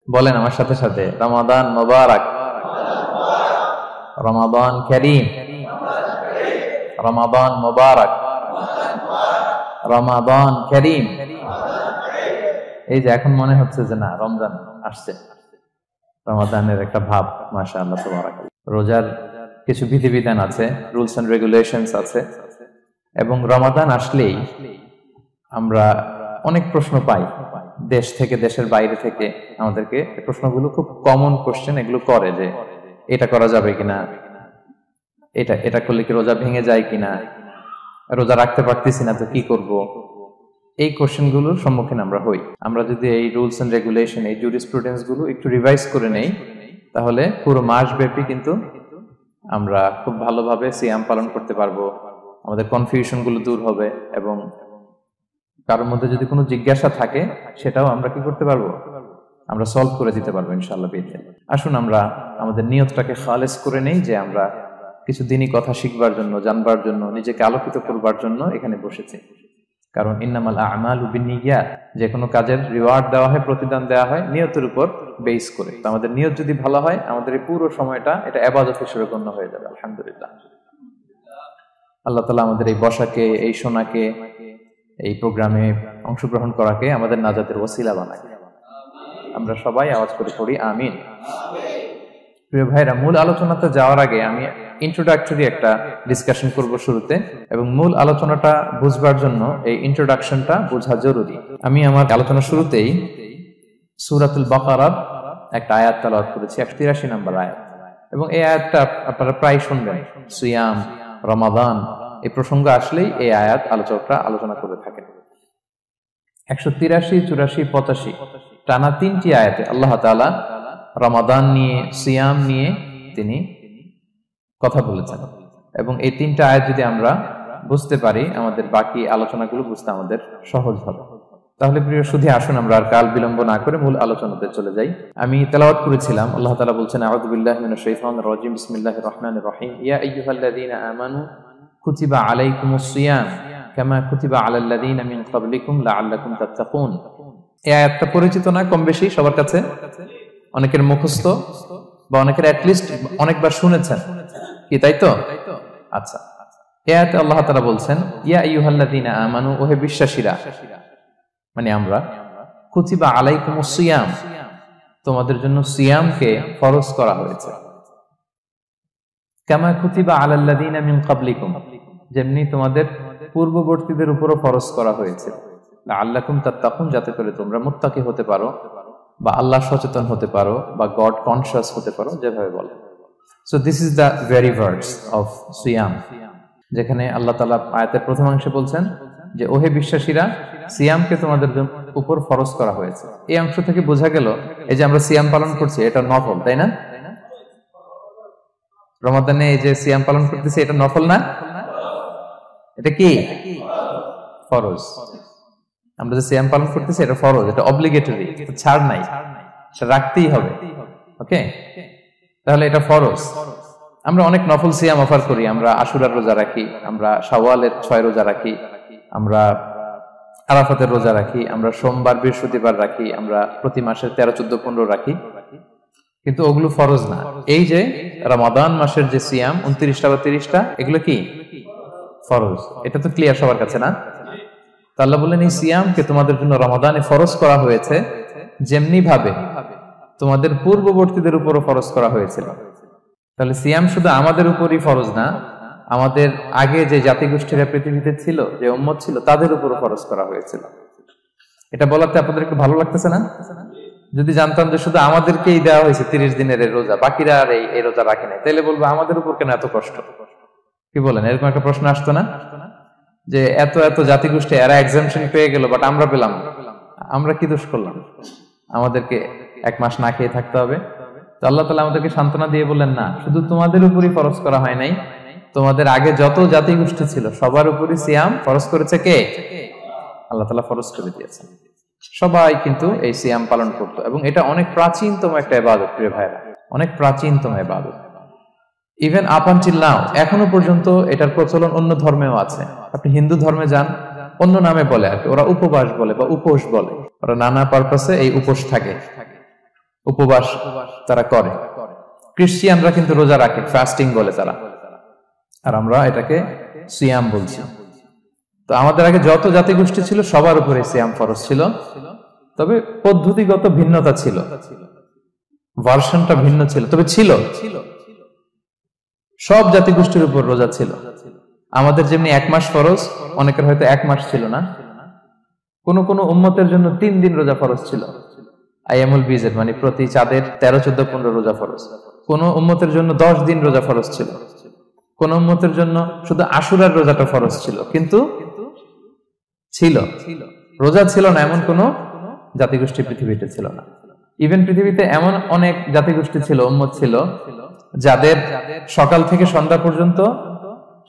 বলেন আমার সাথে সাথে, রমাদান মুবারক, রমাদান কারীম, রমাদান মুবারক, রমাদান কারীম। এই যে এখন মনে হচ্ছে যে না, রমজান আসছে, রমাদানের একটা ভাব। মাশাআল্লাহ, সুবহানাল্লাহ। রোজার কিছু বিধিবিধান আছে, রুলস এন্ড রেগুলেশনস আছে, এবং রমাদান আসলেই আমরা অনেক প্রশ্ন পাই দেশ থেকে, দেশের বাইরে থেকে। আমাদেরকে প্রশ্নগুলো খুব কমন কোশ্চেন এগুলো করে, যে এটা করা যাবে কিনা, এটা এটা করলে কি রোজা ভেঙে যায় কিনা, রোজা রাখতে পারতেছি না তো কি করব। এই কোশ্চেন গুলোর সম্মুখীন আমরা হই। আমরা যদি এই রুলস এন্ড রেগুলেশন, এই জুরিসপ্রুডেন্স গুলো একটু রিভাইজ করে নেই, তাহলে পুরো মাস ব্যাপী কিন্তু আমরা খুব ভালোভাবে সিয়াম পালন করতে পারবো। আমাদের কনফিউশন গুলো দূর হবে, এবং কারোর মধ্যে যদি কোনো জিজ্ঞাসা থাকে সেটাও আমরা কি করতে পারবো, আমরা সলভ করে দিতে পারবো ইনশাআল্লাহ বিইذনিল্লাহ। আসুন আমরা আমাদের নিয়তটাকে খালেস করে নেই, যে আমরা কিছু দিনই কথা শিখবার জন্য, জানবার জন্য, নিজেকে আলোকিত করবার জন্য এখানে বসেছি। কারণ ইন্নামাল আমালু বিন্নিয়াত, যে কোনো কাজের রিওয়ার্ড দেওয়া হয়, প্রতিদান দেওয়া হয় নিয়তের উপর বেস করে। তো আমাদের নিয়ত যদি ভালো হয়, আমাদের এই পুরো সময়টা এটা ইবাদত হিসেবে গণ্য হয়ে যাবে। আলহামদুলিল্লাহ, আল্লাহ তাআলা আমাদের এই বসাকে, এই শোনাকে, এই প্রোগ্রামে অংশগ্রহণ করাকে আমাদের নাজাতের ওসিলা বানায়। আমরা সবাই আওয়াজ করে পড়ি আমিন। প্রিয় ভাইরা, মূল আলোচনাতে যাওয়ার আগে আমি ইন্ট্রোডাক্টরি একটা ডিসকাশন করব শুরুতে, এবং মূল আলোচনাটা বুঝবার জন্য এই ইন্ট্রোডাকশনটা বোঝা জরুরি। আমি আমার আলোচনা শুরুতেই সূরাতুল বাকারার একটা আয়াত তেলাওয়াত করেছি, 183 নম্বর আয়াত, এবং এই আয়াতটা আপনারা প্রায় শুনবেন। সিয়াম, রমাদান এই প্রসঙ্গ আসলেই এই আয়াত আলোচকরা আলোচনা করে থাকেন। 183, 84, 85 টানা 3টি আয়াতে আল্লাহ তাআলা রমাদান নিয়ে, সিয়াম নিয়ে তিনি কথা বলেছেন, এবং এই 3টা আয়াত যদি আমরা বুঝতে পারি, আমাদের বাকি আলোচনাগুলো বুঝতে আমাদের সহজ হবে। তাহলে প্রিয় সুধী, আসুন আমরা আর কাল বিলম্ব না করে মূল আলোচনাতে চলে যাই। আমি তেলাওয়াত করেছিলাম, আল্লাহ তাআলা বলছেন, আউযু বিল্লাহি মিনাশ শাইতানির রাজিম, বিসমিল্লাহির রহমানির রহিম, ইয়া আইয়ুহাল্লাযীনা আমানু কুতিবা আলাইকুমুস সিয়াম কামা কুতিবা আলাল লাযীনা মিন ক্বাবলিকুম লাআল্লাকুম তাত্তাকুন। এই আয়াতটা পরিচিত না কম বেশি সবার কাছে? অনেকের মুখস্থ, বা অনেকের অ্যাটলিস্ট অনেকবার শুনেছেন কি, তাই তো? আচ্ছা, এই আয়াতে আল্লাহ তাআলা বলছেন, ইয়া আইয়ুহাল্লাযীনা আমানু, ওহে বিশ্বাসীরা, মানে আমরা, কুতিবা আলাইকুমুস সিয়াম, তোমাদের জন্য সিয়ামকে ফরজ করা হয়েছে, কামা কুতিবা আলাল লাযীনা মিন ক্বাবলিকুম, যেমনি তোমাদের পূর্ববর্তীদের উপরও ফরজ করা হয়েছে, লাআল্লাকুম তাত্তাকুন, যাতে করে তোমরা মুত্তাকি হতে পারো, বা আল্লাহ সচেতন হতে পারো, বা গড কনশিয়াস হতে পারো, যেভাবে বলে। So this is the very verse of সিয়াম, যেখানে আল্লাহ তাআলা আয়াতের প্রথমাংশে বলছেন যে ওহে বিশ্বাসীরা, সিয়ামকে তোমাদের উপর ফরজ করা হয়েছে। এই অংশ থেকে বোঝা গেল, এই যে আমরা সিয়াম পালন করছি এটা নফল, তাই না? রমাদানে এই যে সিয়াম পালন করতেছি এটা নফল না, এটা কি ফরজ। আমরা যে সিয়াম পালন করতেছি এটা ফরজ, এটা অব্লিগেটরি, ছাড় নাই, সেটা রাখতেই হবে। ওকে, তাহলে এটা ফরজ। আমরা অনেক নফল সিয়াম অফার করি, আমরা আশুরার রোজা রাখি, আমরা শাওয়ালের 6 রোজা রাখি, আমরা আরাফাতের রোজা রাখি, আমরা সোমবার বৃহস্পতিবার রাখি, আমরা প্রতি মাসের 13, 14, 15 রাখি, কিন্তু ওগুলো ফরজ না। এই যে রমাদান মাসের যে সিয়াম 29টা বা 30টা, এগুলো কি ফরজ? এটা তো ক্লিয়ার সবার কাছে না? আল্লাহ বললেন, এই সিয়ামকে তোমাদের জন্য রমাদানে ফরজ করা হয়েছে, যেমনি ভাবে তোমাদের পূর্ববর্তীদের উপরও ফরজ করা হয়েছিল। তাহলে সিয়াম শুধু আমাদের উপরই ফরজ না, আমাদের আগে যে জাতিগোষ্ঠীরা পৃথিবীতে ছিল, যে উম্মত ছিল, তাদের উপরও ফরজ করা হয়েছিল। এটা বলাতে আপনাদের একটু ভালো লাগতেছে না? যদি জানতাম যে শুধু আমাদেরকেই দেওয়া হয়েছে 30 দিনের এই রোজা, বাকিরা আর এই রোজা রাখে নাই, তাহলে বলবো আমাদের উপর কেন এত কষ্ট? কি বলেন? এরকম একটা প্রশ্ন আসতো না, যে এত এত জাতিগোষ্ঠী এরা এক্সাম্পশন পেয়ে গেল, বাট আমরা পেলাম না। আমরা কি দোষ করলাম? আমাদেরকে 1 মাস না খেয়ে থাকতে হবে? তো আল্লাহ তাআলা আমাদেরকে সান্ত্বনা দিয়ে বললেন, না, শুধু তোমাদের উপরই ফরজ করা হয় নাই, তোমাদের আগে যত জাতিগোষ্ঠী ছিল সবার উপরই সিয়াম ফরজ করেছে কে? আল্লাহ তাআলা ফরজ করে দিয়েছেন। সবাই কিন্তু এই সিয়াম পালন করতো, এবং এটা অনেক প্রাচীনতম একটা ইবাদত প্রিয় ভাইরা, অনেক প্রাচীনতম ইবাদত। ইভেন আপ আনটিল নাও, এখনো পর্যন্ত এটার প্রচলন অন্য ধর্মেও আছে। আপনি হিন্দু ধর্মে যান, অন্য নামে বলে আর কি, ওরা উপবাস বলে বা উপোস বলে, ওরা নানা পারপাসে এই উপোস থাকে। উপবাস তারা করে। ক্রিশ্চিয়ানরা কিন্তু রোজা রাখে, ফাস্টিং বলে তারা, আর আমরা এটাকে সিয়াম বলছি। তো আমাদের আগে যত জাতিগোষ্ঠী ছিল সবার উপরে সিয়াম ফরজ ছিল, তবে পদ্ধতিগত ভিন্নতা ছিল, ভার্সনটা ভিন্ন ছিল, তবে ছিল। সব জাতিগোষ্ঠীর উপর রোজা ছিল। আমাদের যেমনি 1 মাস ফরজ, অনেকের হয়তো 1 মাস ছিল না। কোন কোন উম্মতের জন্য 3 দিন রোজা ফরজ ছিল, আইয়ামুল বীজের, মানে প্রতি চাঁদের 13, 14, 15 রোজা ফরজ। কোন উম্মতের জন্য 10 দিন রোজা ফরজ ছিল, কোন উম্মতের জন্য শুধু আশুরার রোজাটা ফরজ ছিল, কিন্তু ছিল। রোজা ছিল না এমন কোন জাতিগোষ্ঠী পৃথিবীতে ছিল না। ইভেন পৃথিবীতে এমন অনেক জাতিগোষ্ঠী ছিল, উম্মত ছিল, যাদের সকাল থেকে সন্ধ্যা পর্যন্ত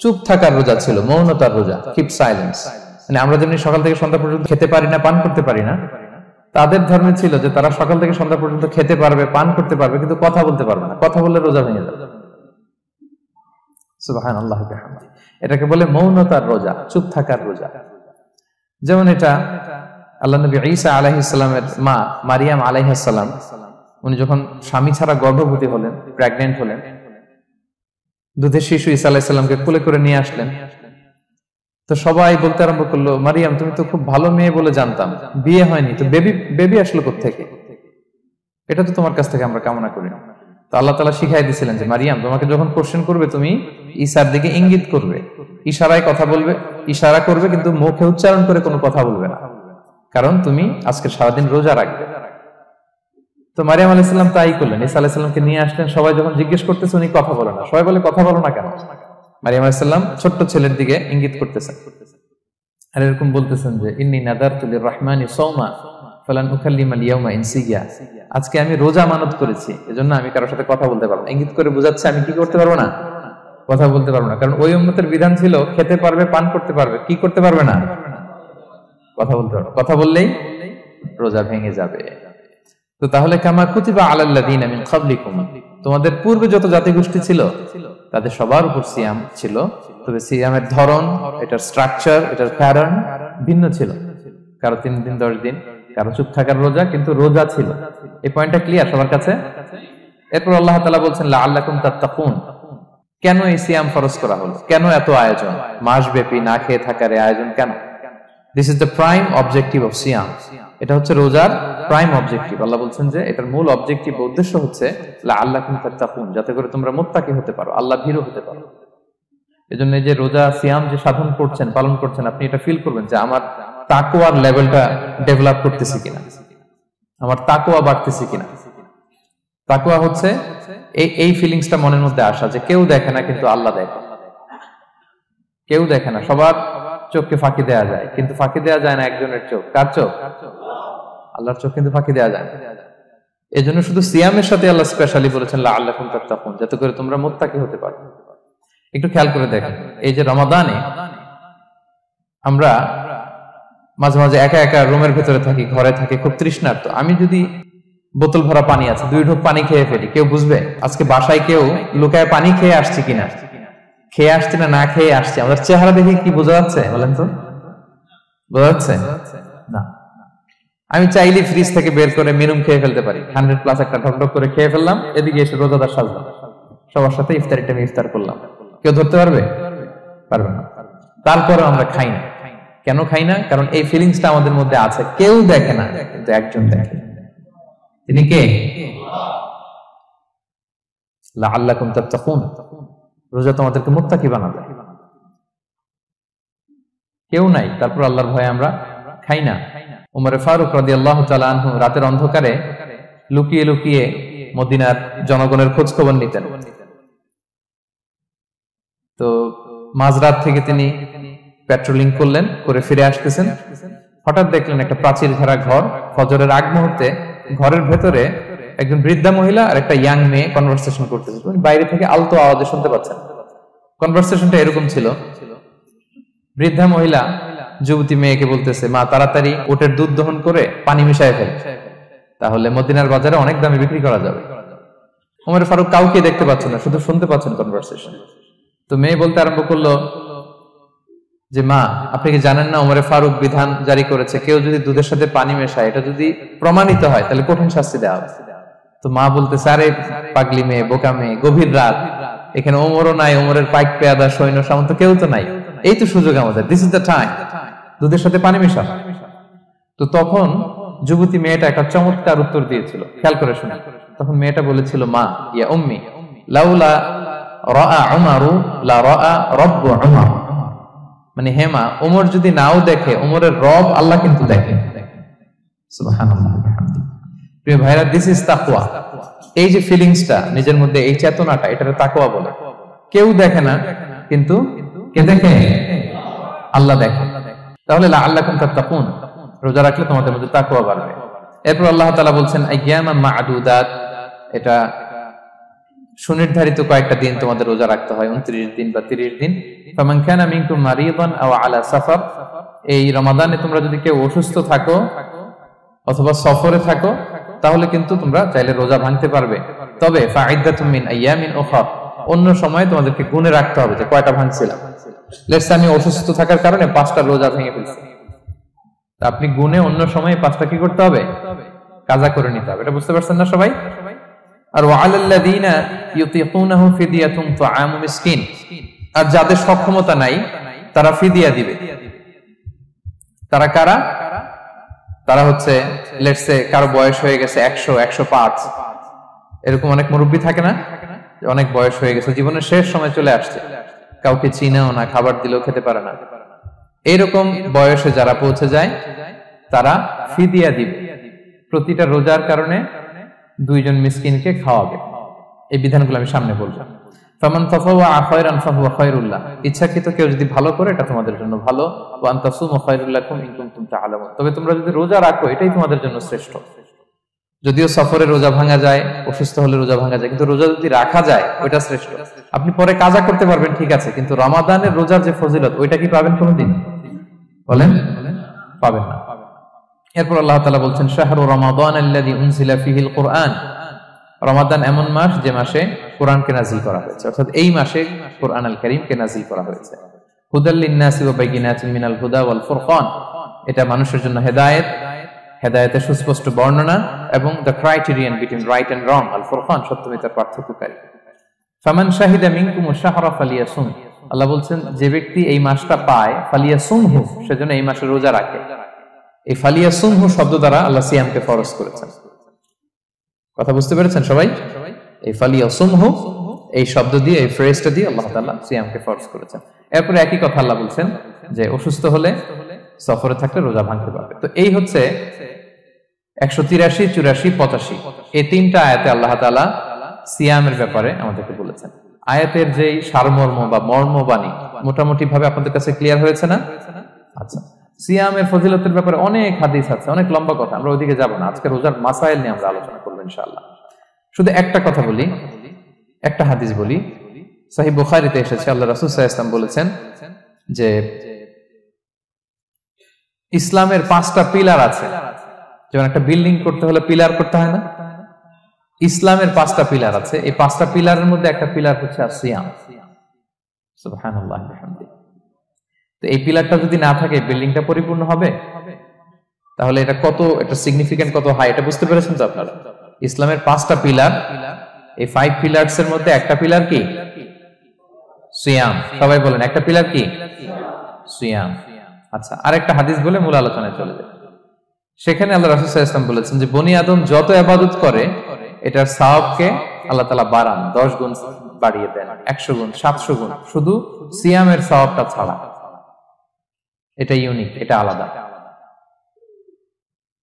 চুপ থাকার রোজা ছিল, মৌনতার রোজা, কিপ সাইলেন্স। মানে আমরা যেমনি সকাল থেকে সন্ধ্যা পর্যন্ত খেতে পারি না, পান করতে পারি না, তাদের ধর্মে ছিল যে তারা সকাল থেকে সন্ধ্যা পর্যন্ত খেতে পারবে, পান করতে পারবে, কিন্তু কথা বলতে পারবে না। কথা বললে রোজা ভেঙে যাবে। সুবহানাল্লাহ বিহামদিহি। এটাকে বলে মৌনতার রোজা, চুপ থাকার রোজা। যেমন এটা আল্লাহ নবী ঈসা আলাইহিস সালামের মা মারিয়াম আলাইহিস সালাম, উনি যখন স্বামী ছাড়া গর্ভবতী হলেন, প্রেগন্যান্ট হলেন, দুধের শিশু ঈসা আলাইহিস সালামকে কোলে করে নিয়ে আসলেন। তো সবাই বলতে আরম্ভ করলো, মারিয়াম তুমি তো খুব ভালো মেয়ে বলে জানতাম, বিয়ে হয়নি, তো বেবি আসলো কোত্থেকে? এটা তো তোমার কাছ থেকে আমরা কামনা করি না। তো আল্লাহ তাআলা শিখাই দিয়েছিলেন যে মারিয়াম, তোমাকে যখন কোশ্চেন করবে তুমি ঈসার দিকে ইঙ্গিত করবে, ইশারায় কথা বলবে, ইশারা করবে, কিন্তু মুখে উচ্চারণ করে কোনো কথা বলবে না, কারণ তুমি আজকে সারাদিন রোজা রাখবে। তো মারিয়াম আলাইহিস সালাম তাই করলেন, ঈসা আলাইহিস সালামকে নিয়ে আসলেন। সবাই যখন জিজ্ঞেস করতেছে উনি কথা বলে না, সবাই বলে কথা বলো না কেন? মারিয়াম আলাইহিস সালাম ছোট্ট ছেলের দিকে ইঙ্গিত করতেছেন, আর এরকম বলতেছেন যে ইন্নী নাদারতু লিররহমানি সাওমা ফালান উকাল্লিমাল ইয়াওমা ইনসিয়া, আজকে আমি রোজা মানত করেছি, এজন্য আমি কারোর সাথে কথা বলতে পারবো না। ইঙ্গিত করে বোঝাচ্ছে আমি কি করতে পারবো না? কথা বলতে পারবো না। কারণ ওই উম্মতের বিধান ছিল খেতে পারবে, পান করতে পারবে, কি করতে পারবে না? কথা বলতে পারবে। কথা বললেই রোজা ভেঙে যাবে। তো তাহলে কামা কুতিবা আলাল্লাযিনা মিন ক্বাবলিকুম, তোমাদের পূর্বে যত জাতিগোষ্ঠী ছিল তাদের সবার উপর সিয়াম ছিল, তবে সিয়ামের ধরন, এটার স্ট্রাকচার, এটার প্যাটার্ন ভিন্ন ছিল। কারো 3 দিন 10 দিন, কারো চুপ থাকার রোজা, কিন্তু রোজা ছিল। এই পয়েন্টটা ক্লিয়ার সবার কাছে? এরপর আল্লাহ তাআলা বলছেন লাআল্লাকুম তাত্তাকুন, কেন এই সিয়াম ফরজ করা হলো? কেন এত আয়োজন? মাসব্যাপী না খেয়ে থাকার এই আয়োজন কেন? This is the prime objective of সিয়াম। এটা হচ্ছে রোজার প্রাইম অবজেক্টিভ। আল্লাহ বলছেন যে এটার মূল অবজেক্টিভ, উদ্দেশ্য হচ্ছে লাআল্লাকুম তাত্তাকুন, যাতে করে তোমরা মুত্তাকি হতে পারো, আল্লাহ ভীরু হতে পারো। এজন্য এই যে রোজা সিয়াম যে সাধন করছেন, পালন করছেন, আপনি এটা ফিল করবেন যে আমার তাকওয়ার লেভেলটা ডেভেলপ করতেছি কিনা, আমার তাকওয়া বাড়তেছে কিনা। তাকওয়া হচ্ছে এই ফিলিংসটা মনের মধ্যে আসা যে কেউ দেখে না কিন্তু আল্লাহ দেখে। কেউ দেখে না, সবার চোখকে ফাঁকি দেওয়া যায়, কিন্তু ফাঁকি দেওয়া যায় না একজনের চোখ। কার চোখ? আল্লাহর চোখ কিন্তু ফাঁকি দেওয়া যায় না। এজন্য শুধু সিয়ামের সাথে আল্লাহ স্পেশালি বলেছেন লাআল্লাকুম তাত্তাকুন, যাতে করে তোমরা মুত্তাকি হতে পারো। একটু খেয়াল করে দেখেন, এই যে রমাদানে আমরা মাঝে মাঝে একা একা রুমের ভেতরে থাকি, ঘরে থাকি, খুব তৃষ্ণার্ত। আমি যদি বোতল ভরা পানি আছে, 2 ঢোক পানি খেয়ে ফেলি, কেউ বুঝবে? আজকে বাসায় কেউ লুকায় পানি খেয়ে আসছে কিনা, খেয়ে আসছে না খেয়ে আসছে, আমাদের চেহারা দেখে কি বোঝা যাচ্ছে বলেন তো? বোঝা যাচ্ছে না। আমি চাইলে ফ্রিজ থেকে বের করে মিনুম খেয়ে ফেলতে পারি, 100+ একটা ঢকঢক করে খেয়ে ফেললাম, এদিকে এসে রোজাদার সাজলাম, সবার সাথে ইফতারিটা আমি ইফতার করলাম। কেউ ধরতে পারবে? পারবে না। তারপরে আমরা খাই না। কেন খাই না? কারণ এই ফিলিংসটা আমাদের মধ্যে আছে, কেউ দেখে না কিন্তু একজন দেখে। তিনি কে? লাআল্লাকুম তাত্তাকুন, রোজা তোমাদেরকে মুত্তাকি বানাবে। কেউ নাই, তারপর আল্লাহর ভয়ে আমরা খাই না। উমরে ফারুক রাদিয়াল্লাহু তাআলা আনহু রাতের অন্ধকারে লুকিয়ে লুকিয়ে মদিনার জনগণের খোঁজ খবর নিতেন। তো মাঝরাত থেকে তিনি পেট্রোলিং করলেন, করে ফিরে আসতেছেন, হঠাৎ দেখলেন একটা প্রাচীর ঘেরা ঘর। ফজরের আগ মুহূর্তে ঘরের ভেতরে একজন বৃদ্ধা মহিলা আর একটা ইয়াং মেয়ে কনভারসেশন করতেছে। উনি বাইরে থেকে আলতো আওয়াজে শুনতে পাচ্ছেন। কনভারসেশনটা এরকম ছিল, বৃদ্ধা মহিলা যুবতী মেয়েকে বলতেছে, মা তাড়াতাড়ি উটের দুধ দহন করে পানি মিশায় ফেল, তাহলে মদিনার বাজারে অনেক দামে বিক্রি করা যাবে। ওমর ফারুক কাউকে দেখতে পাচ্ছেন না, শুধু শুনতে পাচ্ছেন কনভারসেশন। তো মেয়ে বলতে আরম্ভ করলো যে মা, আপনি কি জানেন না ওমর ফারুক বিধান জারি করেছে, কেউ যদি দুধের সাথে পানি মেশায়, এটা যদি প্রমাণিত হয় তাহলে কঠিন শাস্তি দেওয়া হবে। তো মা বলতেছে, আরে পাগলি মেয়ে, বোকা মেয়ে, গভীর রাত, এখানে ওমরও নাই, ওমরের পাইক পেয়াদা সৈন্য সামন্ত কেউ তো নাই, এই তো সুযোগ আমাদের, দিস ইজ দ্য টাইম, দুধের সাথে পানি মেশা। তো তখন যুবতী মেয়েটা একটা চমৎকার উত্তর দিয়েছিল, খেয়াল করে শুনে। তখন মেয়েটা বলেছিল, মা ইয়া উম্মি লাউলা রাআ উমারু লা রাআ রাব্বু উমার, মানে হে মা, ওমর যদি নাও দেখে, ওমরের রব আল্লাহ কিন্তু দেখে। সুবহানাল্লাহ। প্রিয় ভাইরা, দিস ইজ তাকওয়া। এই যে ফিলিংসটা নিজের মধ্যে, এই চেতনাটা, এটাকে তাকওয়া বলে। কেউ দেখে না, কিন্তু কে দেখে? আল্লাহ দেখে। তাহলে লাআল্লাকুম তাত্তাকুন, রোজা রাখলে তোমাদের মধ্যে তাকওয়া বাড়বে। এরপর আল্লাহ তাআলা বলছেন আইয়ামান মা'দুদাত, এটা সুনির্ধারিত কয়েকটা দিন তোমাদের রোজা রাখতে হয়, 29 দিন বা 30 দিন। ফামান কানা মিনকুম মারিদান আও আলা সাফার, এই রমাদানে তোমরা যদি কেউ অসুস্থ থাকো অথবা সফরে থাকো, তাহলে কিন্তু তোমরা চাইলে রোজা ভাঙতে পারবে। তবে ফাইদ্দাতুম মিন আইয়ামিন উখর, অন্য সময় তোমাদেরকে গুণে রাখতে হবে যে কয়টা ভাঙছিলাম। লেটস আমি অসুস্থ থাকার কারণে 5টা রোজা ভেঙে ফেলছি, আপনি গুণে অন্য সময় 5টা কি করতে হবে? কাজা করে নিতে হবে। এটা বুঝতে পারছেন না সবাই? আর ওয়ালাল্লাযিনা ইউতিকুনাহু ফিদিয়াতুন তুআমু মিসকিন, আর যাদের সক্ষমতা নাই তারা ফিদিয়া দিবে। তারা কারা? তারা হচ্ছে লেটস সে কারো বয়স হয়ে গেছে 100, 105, এরকম অনেক মুরব্বী থাকে না, অনেক বয়স হয়ে গেছে, জীবনের শেষ সময় চলে আসছে, কাউকে চিনেও না, খাবার দিলেও খেতে পারে না, এইরকম বয়সে যারা পৌঁছে যায় তারা ফিদিয়া দিবে। প্রতিটা রোজার কারণে 2 জন মিসকিনকে খাওয়াবে। এই বিধানগুলো আমি সামনে বলবো। ফামান তাফাওয়া খায়রান ফাহুয়া খায়রুল লাহ, ইচ্ছাকৃত কেউ যদি ভালো করে এটা তোমাদের জন্য ভালো। ওয়া আন তাসুমু খায়রুল লাকুম ইন কুনতুম তা'লামুন, তবে তোমরা যদি রোজা রাখো এটাই তোমাদের জন্য শ্রেষ্ঠ। যদিও সফরে রোজা ভাঙা যায়, অসুস্থ হলে রোজা ভাঙা যায়, কিন্তু রোজা যদি রাখা যায় ওইটা শ্রেষ্ঠ। আপনি পরে কাজা করতে পারবেন, ঠিক আছে, কিন্তু রমাদানের রোজার যে ফজিলত ওইটা কি পাবেন কোনোদিন? বলেন, পাবেন না। এরপর আল্লাহ তাআলা বলছেন শাহরু রমাদান আল্লাযী উনজিলা ফীহিল কুরআন, রমাদান এমন মাস যে মাসে কোরআনকে নাযিল করা হয়েছে, অর্থাৎ এই মাসে কোরআন আল কারীমকে নাযিল করা হয়েছে। হুদাল লিন-নাসি ওয়া বাইয়িনাতিন মিনাল হুদা ওয়াল ফুরকান, এটা মানুষের জন্য হেদায়েত, হেদায়েতের সুস্পষ্ট বর্ণনা, এবং the criterion between right and wrong, আল ফুরকান সত্যমিতার পার্থক্যকারী। ফামান শাহিদা মিনকুমুশ শাহরা ফালিয়াসুম, আল্লাহ বলছেন যে ব্যক্তি এই মাসটা পায়, ফালিয়াসুমহু, সেজন্য এই মাসে রোজা রাখে। এই ফালিয়াসুমহু শব্দ দ্বারা আল্লাহ সিয়ামকে ফরজ করেছেন। কথা বুঝতে পেরেছেন সবাই? এই ফালিয়াসুমহু এই শব্দ দিয়ে, এই ফ্রেজটা দিয়ে আল্লাহ তাআলা সিয়ামকে ফরজ করেছেন। এরপর একই কথা আল্লাহ বলছেন যে অসুস্থ হলে, সফরে থাকলে রোজা ভাঙতে পারবে। তো এই হচ্ছে 183, 84, 85 এই 3টা আয়াতে আল্লাহ তাআলা সিয়ামের ব্যাপারে আমাদেরকে বলেছেন। আয়াতের যেই সারমর্ম বা মর্মবাণী মোটামুটি ভাবে আপনাদের কাছে ক্লিয়ার হয়েছে না? আচ্ছা, সিয়ামের ফজিলতের ব্যাপারে অনেক হাদিস আছে, অনেক লম্বা কথা, আমরা ওইদিকে যাব না। আজকে রোজার মাসাইল নিয়ে আমরা আলোচনা করব ইনশাআল্লাহ। শুধু একটা কথা বলি, একটা হাদিস বলি। সহিহ বুখারীতে এসেছে, আল্লাহ রাসূল সাল্লাল্লাহু আলাইহি ওয়াসাল্লাম বলেছেন যে ইসলামের 5টা পিলার আছে। যেমন একটা বিল্ডিং করতে হলে পিলার করতে হয় না, ইসলামের 5টা পিলার আছে। এই 5টা পিলারের মধ্যে একটা পিলার হচ্ছে সিয়াম। সুবহানাল্লাহ ওয়া বিহামদিহি। তো এই পিলারটা যদি না থাকে বিল্ডিংটা পরিপূর্ণ হবে? তাহলে এটা কত, এটা সিগনিফিকেন্ট, কত হাই, এটা বুঝতে পেরেছেন তো আপনারা? ইসলামের 5টা পিলার, এই 5 পিলারস এর মধ্যে একটা পিলার কি? সিয়াম। সবাই বলেন, একটা পিলার কি? সিয়াম। আচ্ছা, আরেকটা হাদিস বলে মূল আলোচনায় চলে যায়। সেখানে আল্লাহ রাসূল সাল্লাল্লাহু আলাইহি ওয়াসাল্লাম বলেছেন যে বনি আদম যত ইবাদত করে এটার সওয়াবকে আল্লাহ তাআলা বাড়ান, 10 গুণ বাড়িয়ে দেন, 100 গুণ, 700 গুণ, শুধু সিয়ামের সওয়াবটা ছাড়া। এটা ইউনিক, এটা আলাদা।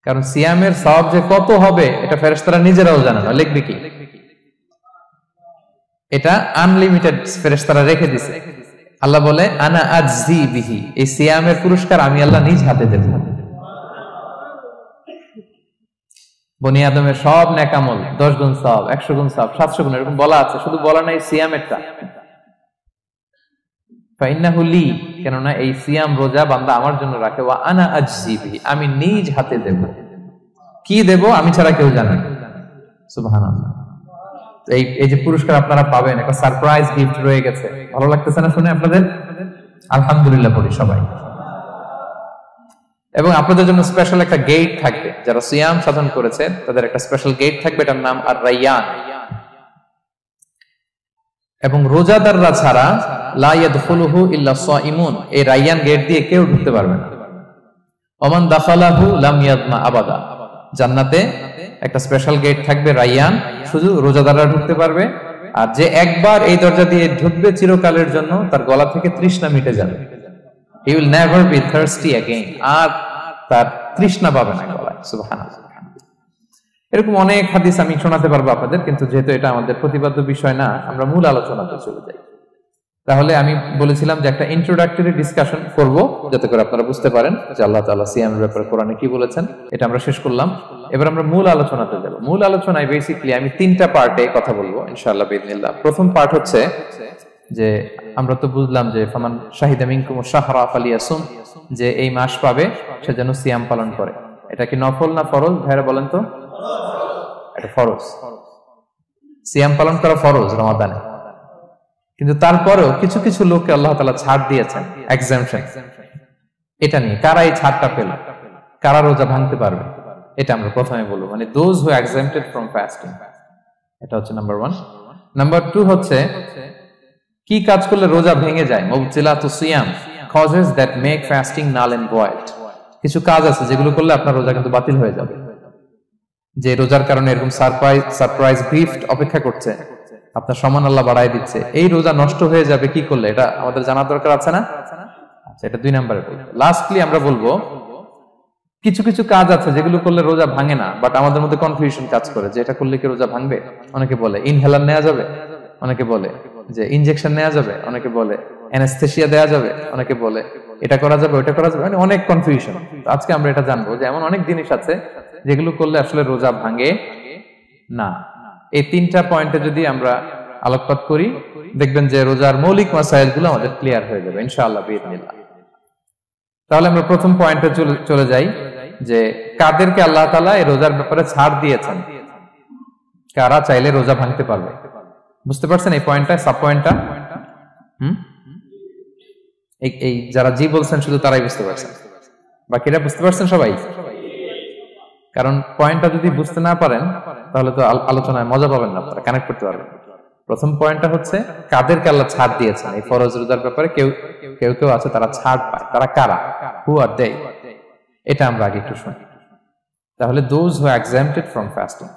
কারণ সিয়ামের সওয়াব যে কত হবে এটা ফেরেশতারা নিজেরাও জানে না, লিখবে কি? এটা আনলিমিটেড ফেরেশতারা রেখে দিয়েছে। আল্লাহ বলে আনা আজজি বিহি, এই সিয়ামের পুরস্কার আমি আল্লাহ নিজ হাতে দেব। বনি আদমের সব নেক আমল 10 গুণ সওয়াব, 100 গুণ সওয়াব, 700 গুণ, এরকম বলা আছে, শুধু বলা নাই সিয়ামেরটা। ফাইন্নাহু লি, কেননা এই সিয়াম রোজা বান্দা আমার জন্য রাখে, ওয়া আনা আজজি বিহি, আমি নিজ হাতে দেব। কি দেব আমি ছাড়া কেউ জানে না। সুবহানাল্লাহ। এই যে পুরস্কার আপনারা পাবেন, একটা সারপ্রাইজ গিফট রয়ে গেছে। ভালো লাগতেছে না শুনে আপনাদের? আলহামদুলিল্লাহ পড়ি সবাই। এবং আপনাদের জন্য স্পেশাল একটা গেট থাকবে, যারা সিয়াম সাধন করেছে তাদের একটা স্পেশাল গেট থাকবে, এটার নাম আর রাইয়ান। এবং রোজাদাররা ছাড়া লা ইয়াদখুলুহু ইল্লা সাইমুন, এই রাইয়ান গেট দিয়ে কেউ ঢুকতে পারবে না। ওমান দাখালাহু লাম ইয়াদমা আবাদা, জান্নাতে একটা স্পেশাল গেট থাকবে রাইয়ান, শুধু রোজাদাররা ঢুকতে পারবে। আর যে একবার এই দরজা দিয়ে ঢুকবে চিরকালের জন্য তার গলা থেকে তৃষ্ণা মিটে যাবে। He will never be thirsty again, আর তার তৃষ্ণা পাবে না গলায়। সুবহানাল্লাহ। এরকম অনেক হাদিস আমি শোনাতে পারবো আপনাদের, কিন্তু যেহেতু এটা আমাদের প্রতিপাদ্য বিষয় না, আমরা মূল আলোচনাতে চলে যাই। তাহলে আমি বলেছিলাম যে একটা ইন্ট্রোডাক্টরি ডিসকাশন করব, যাতে করে আপনারা বুঝতে পারেন যে আল্লাহ তাআলা সিয়ামের ব্যাপারে কোরআনে কি বলেছেন। এটা আমরা শেষ করলাম, এবার আমরা মূল আলোচনাতে যাব। মূল আলোচনায় বেসিক্যালি আমি তিনটা পার্টে কথা বলবো ইনশাআল্লাহ বিইذনিল্লাহ। প্রথম পার্ট হচ্ছে যে আমরা তো বুঝলাম যে ফামান শাহিদা মিনকুম শাহরা ফালিয়াসুম, যে এই মাস পাবে সে যেন সিয়াম পালন করে। এটা কি নফল না ফরজ ভাইরা বলেন তো? এটা ফরজ, সিয়াম পালন করা ফরজ রমাদানে। কিন্তু তারপরেও কিছু কিছু লোককে আল্লাহ তাআলা ছাড় দিয়েছেন, এক্সাম্পশন। এটা নিয়ে কারা এই ছাড়টা পেল, কারা রোজা ভাঙতে পারবে, এটা আমরা প্রথমে বলবো। মানে দোজ হু এক্সাম্পটেড ফ্রম ফাস্টিং, এটা হচ্ছে নাম্বার 1। নাম্বার 2 হচ্ছে কি কাজ করলে রোজা ভেঙে যায়। মুবতিলাতুস সিয়াম, causes that make fasting null and void. কিছু কাজ আছে যেগুলো করলে আপনার রোজা কিন্তু বাতিল হয়ে যাবে। যে রোজার কারণে এরকম সারপ্রাইজ গিফট অপেক্ষা করছে, আপনার সম্মান আল্লাহ বাড়ায় দিচ্ছে, এই রোজা নষ্ট হয়ে যাবে কি করলে, এটা আমাদের জানার দরকার আছে না? আচ্ছা, এটা 2 নম্বরে বলবো। লাস্টলি আমরা বলবো কিছু কিছু কাজ আছে যেগুলো করলে রোজা ভাঙে না, বাট আমাদের মধ্যে কনফিউশন কাজ করে যে এটা করলে কি রোজা ভাঙবে। অনেকে বলে ইনহেলার নেওয়া যাবে, অনেকে বলে যে ইনজেকশন নেওয়া যাবে, অনেকে বলে অ্যানেস্থেসিয়া দেওয়া যাবে, অনেকে বলে এটা করা যাবে ওটা করা যাবে, মানে অনেক কনফিউশন। আজকে আমরা এটা জানবো যে এমন অনেক জিনিস আছে যেগুলো করলে আসলে রোজা ভাঙে না। এই 3টা পয়েন্টে যদি আমরা আলোকপাত করি, দেখবেন যে রোজার মৌলিক মাসাইলগুলো আমাদের ক্লিয়ার হয়ে যাবে ইনশাআল্লাহ বিইذনিল্লাহ। তাহলে আমরা প্রথম পয়েন্টে চলে যাই যে কাদেরকে আল্লাহ তাআলা এই রোজার ব্যাপারে ছাড় দিয়েছেন, কারা চাইলে রোজা ভাঙতে পারবে। বুঝতে পারছেন এই পয়েন্টটা, সাব পয়েন্টটা? এই যারা জি বলছেন শুধু তারাই বুঝতে পারছেন, বাকিরা বুঝতে পারছেন সবাই? কারণ পয়েন্টটা যদি বুঝতে না পারেন তাহলে তো আলোচনায় মজা পাবেন না, আপনারা কানেক্ট করতে পারবেন। প্রথম পয়েন্টটা হচ্ছে কাদেরকে আল্লাহ ছাড় দিয়েছেন এই ফরজ রোজার ব্যাপারে। কেউ কেউ আছে তারা ছাড় পায়, তারা কারা? হু আর দে, এটা আমরা আগে একটু শুনি। তাহলে দোজ হু এক্সাম্পটেড ফ্রম ফাস্টিং,